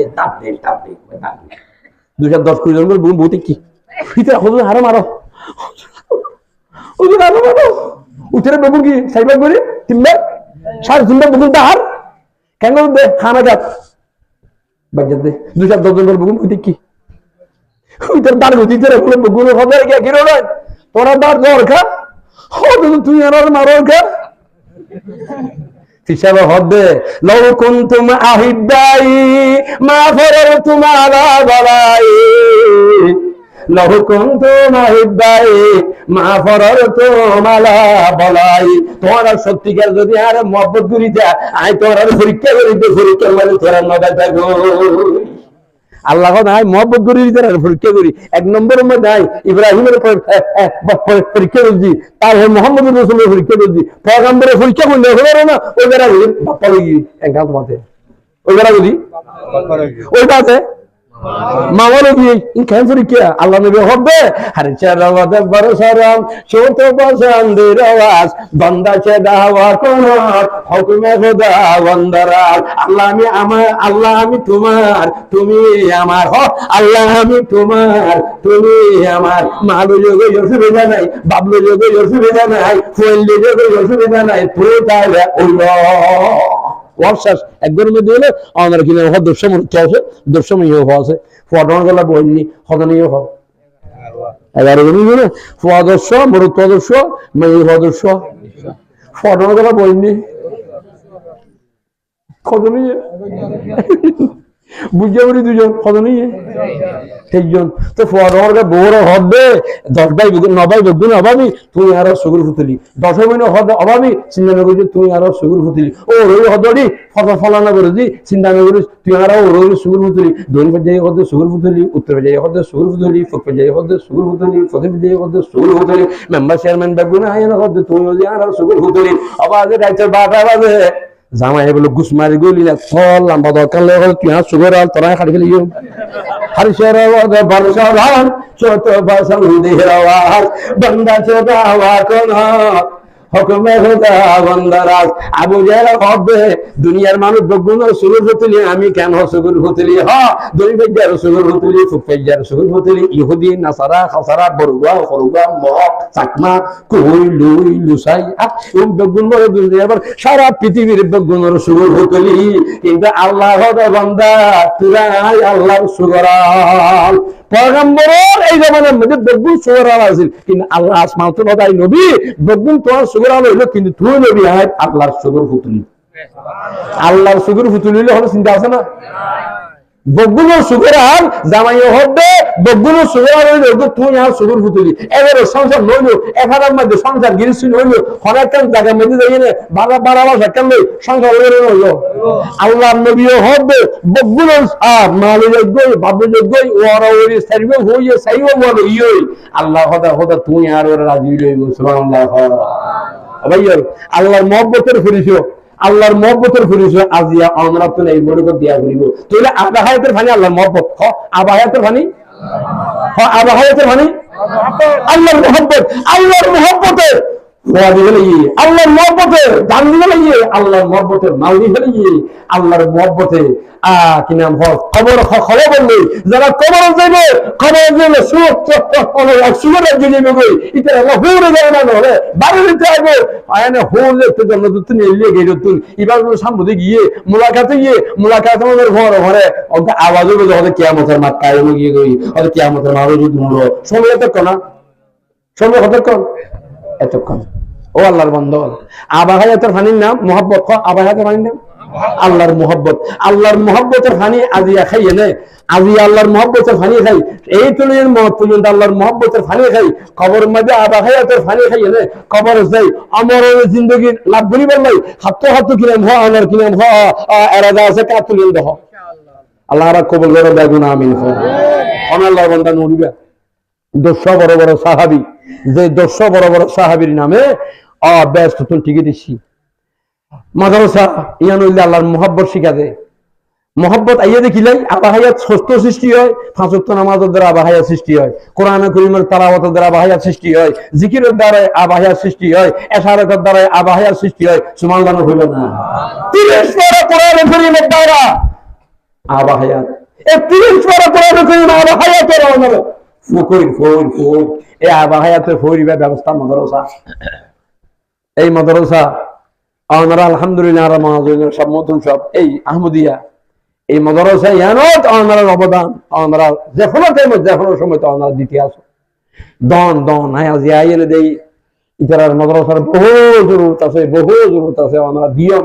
210 জন বলে বলতে কি ভিতরে হুজুর হারে মারো হুজুর হারে মারো উঠে বেগুন কি সাইবার করে তিনবার 3.5 বেগুন হার কেন দে খানা যাক বাজার দে 210 জন বেগুন উঠে কি উঠে দাঁড় গতিতে রেখে বেগুন হবে কি কিরো নয় তোরা দাঁড় দরকার তুই আর মারো কা হিসাবে হবে লও কুনতুম আহিবাই মা ফরারতুম আলা বালাই লও কুনতুম আহিবাই মা ফরারতুম আলা বালাই তোরা সত্যিকার যদি আর মহব্বত করি যা আই তোরা পরীক্ষা করিতে পরীক্ষার মানে তোরা নগায় থাকো আল্লাহ নাই মহব্বত করি পরীক্ষা করি 1 নম্বরের মধ্যে নাই ইব্রাহিমের পরীক্ষা করছি তার মোহাম্মদ রাসূলের পরীক্ষা করছি পয়গম্বরের পরীক্ষা করলে হবে না ওই বেড়া বাপ্পা লাগি একান্ত মাঠে ওই বেড়া যদি ওইটা আছে মামার দিয়ে কেন পরীক্ষা আল্লাহ নবী হবে আরে চারাওয়াদে বরসারাম ছোট বসন্দের আওয়াজ বান্দা সে দাওয়া কোন হুকুমে খোদা বন্দারাল আল্লাহ আমি তোমার তুমি আমার আল্লাহ আমি তোমার তুমি আমার মালু যোগে অসুবিধা নাই বাবলু যোগে অসুবিধা নাই ফুয়েলি যোগে অসুবিধা নাই তুই তাহলে ওয়ার্কশাস একবার মধ্যে হলে আমার কিনা হওয়ার দুঃসমর্থ আছে দুঃসময় হওয়া আছে ফটোন গলা বইনি হদনীয় হওয়া 11 জন না ফদস্য মরুত সদস্য মেয়ে সদস্য ফটোন গলা বইনি হদনীয় বুঝে বলি 2 জন হদনীয় 3 জন তো ফটোনটা বড় হবে 10 ভাই 9 ভাই বেগুন অভাবী তুই আর সুগুর ফুতলি 10 মহিনা হবে অভাবী চিন্তা না করি তুই আর সুগুর ফুতলি ও রই হদড়ি ফটো ফলানা করে দি চিন্তা না করি তুই আর রই সুগুর ফুতলি দক্ষিণ পর্যায়ে হদে সুগুর ফুতলি উত্তর পর্যায়ে হদে সুগুর ফুতলি পূর্ব পর্যায়ে হদে সুগুর ফুতলি পশ্চিম পর্যায়ে হদে সুগুর ফুতলি মেম্বার চেয়ারম্যান বেগুন আইনা হদে তুই আর সুগুর ফুতলি আবাজে রাইতে 12টা বাজে জামাই বলে গুস মারি গলি না ফল লম্বা দরকার লাগে তুই আর সুগার আর তোরা খাড়ি ফেলি হরিশরা ওদে বর্ষাধান ছোট বসন্তের আওয়াজ বান্দা ছোটা হওয়া কোন হুকুমে খোদা বন্দারাজ আবু জাহেল হবে দুনিয়ার মানুষ বেগুন সুগুর ফুতলি আমি কেন সুগুর ফুতলি দুই বেজার সুগুর ফুতলি ফুফেজার সুগুর ফুতলি ইহুদি নাসারা খাসারা বরুয়া খরুয়া মক চাকমা কই লুই লুসাই বেগুন বলে দুনিয়ার সারা পৃথিবীর বেগুনের সুগুর ফুতলি কিন্তু আল্লাহ হবে বান্দা তুই আল্লাহর সুগরাল পয়গম্বরের এই জামানার মধ্যে বেগুন সুগরাল আছে কিন্তু আল্লাহ আসমানত নদাই নবী বেগুন তোমার সুগরাল হইলো কিন্তু তুই নবী হয় আল্লাহর সুগুর ফুতলি আল্লাহর সুগুর ফুতলি হলে চিন্তা আছে না বগুলো সুগর আর জামাইও হবে বগুলো সুগর আর হইলো তুই আর সুগর ফুতুলি এবার সংসার নইলো এখানের মধ্যে সংসার গিরিসি নইলো অনেক কান জায়গা মধ্যে যাই না বাবা বাবা সরকার লই সংসার হইলো আল্লাহ নবীও হবে বগুলো আর মালে গই বাবু গই ওরা ওরি সাইবে হইয়ে সাইও বলো ইই আল্লাহ খোদা খোদা তুই আর ওরা রাজি হইলো সুবহানাল্লাহ ভাইয়ার আল্লাহর মহব্বতের ফুরিছো আল্লাহর মহব্বতের ফুরিছো আজিয়া আমরা তো এই বড় দিয়া করিব তাহলে আবাহায়াতের ফানি আল্লাহর মহব্বত আবাহায়াতের ফানি আবাহায়াতের ফানি আল্লাহর মহব্বত আল্লাহর মহব্বতে আল্লাহর মহব্বতে দান দিবে লাগিয়ে আল্লাহর মহব্বতে মাল দিবে লাগিয়ে আল্লাহর মহব্বতে কি নাম খবর খবর বললে যারা কবর যাইবে খবর দিলে সুগর যাইবে গই এটা আল্লাহ হুরে যাবে না হলে বাড়িতে আইবে আয়নে হুলে তো জন্য তুই নিয়ে গেল তুই এবার সামনে গিয়ে মুলাকাতে আমাদের ঘরে আওয়াজ হইবে হলে কিয়ামতের মাঠ কায়েম গিয়ে গই হলে কিয়ামতের মাঠ যদি মুড়ো সময় তো কোনা সময় কতক্ষণ এতক্ষণ ও আল্লাহর বান্দা আবাহায়াতের ফানির নাম মহব্বত আবাহায়াতের ফানির নাম আল্লাহর মহব্বতের ফানি আজিয়া খাইয়ে নে আজি আল্লাহর মহব্বতের ফানি খাই এই তুলির মত পর্যন্ত আল্লাহর মহব্বতের ফানি খাই কবর মধ্যে আবাহায়াতের ফানি খাইয়ে নে কবর যাই আমার জিন্দগি লাভ করিবার নাই হাত কিনাম হ আনার কিনাম হ এরাদা আছে কা তুলিন দেহ আল্লাহ রা কবুল করে দেখুন আমিন আল্লাহর বান্দা নড়িবা 200 বড় বড় সাহাবী যে 200 বড় বড় সাহাবীর নামে ব্যস্ত তুই ঠিকই দিছি মাদ্রাসা ইয়ান হইলে আল্লাহর মহব্বত শিখা দেয় মহব্বত আইয়া দেখিলাই আবাহায়াত ষষ্ঠ সৃষ্টি হয় 5 ওয়াক্ত নামাজের দ্বারা আবাহায়াত সৃষ্টি হয় কোরআন কারীমের তেলাওয়াতের দ্বারা আবাহায়াত সৃষ্টি হয় জিকিরের দ্বারা আবাহায়াত সৃষ্টি হয় ইশারাতের দ্বারা আবাহায়াত সৃষ্টি হয় সুবহানাল্লাহ হইল না 30 পারা কোরআন কারীমের দ্বারা আবাহায়াত এই 30 পারা কোরআন কারীমের আবাহায়াতের নামে ফকির এই আবাহায়াতের ফরিবা ব্যবস্থা মাদ্রাসা এই মাদ্রাসা আমরা আলহামদুলিল্লাহ সব মতন সব এই আহমদিয়া এই মাদ্রাসা ইয়ানত আমরা অবদান আমরা যে কোনো সময় তো আমরা দিতে আসো দন আজ আইলে দেই ইতার মাদ্রাসার বহু জরুরত আছে আমরা দিয়ম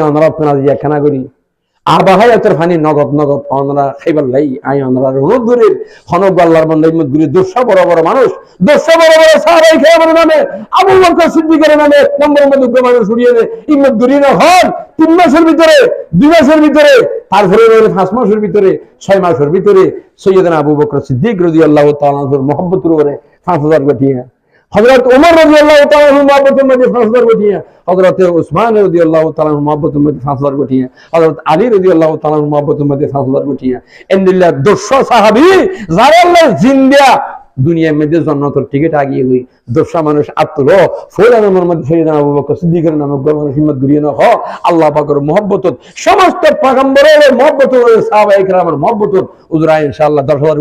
আমরা আপনারা যে খানা করি আবাহায়াতের ফানি নগদ আমরা খাইবার লাই আমরা রোদুরের হনক আল্লাহর বান্দা ইম্মত গুরি 200 বড় বড় মানুষ 200 বড় বড় সাহাবায়ে কেরামের নামে আবু বকর সিদ্দিকের নামে নম্বর মধ্যে মানুষ উড়িয়ে দেয় ইম্মত গুরি না হন 3 মাসের ভিতরে 2 মাসের ভিতরে তারপরে 5 মাসের ভিতরে 6 মাসের ভিতরে সৈয়দনা আবু বকর সিদ্দিক রাদিয়াল্লাহু তাআলা আনহুর মহব্বতের উপরে 5000 কোটি হযরত ওমর রাদিয়াল্লাহু তাআলা আনহুর মহব্বতের মধ্যে 5000 কোটি হযরত উসমান রাদিয়াল্লাহু তাআলা আনহুর মহব্বতের মধ্যে 5000 কোটি হযরত আলী রাদিয়াল্লাহু তাআলা আনহুর মহব্বতের মধ্যে 5000 কোটি ইন্দিল্লাহ 200 সাহাবী যারা আল্লাহ জিন্দা দুনিয়ার মধ্যে জান্নাতের টিকিট আগিয়ে গই 200 মানুষ আত্মলো ফৌলানা মোহাম্মদ সৈয়দনা আবু বকর সিদ্দিকের নামে মানুষ হিম্মত গুরিয়ে না হ আল্লাহ পাকের মহব্বত সমস্ত পয়গম্বরের মহব্বত সাহাবায়ে কেরামের মহব্বত উজরা ইনশাআল্লাহ 10,000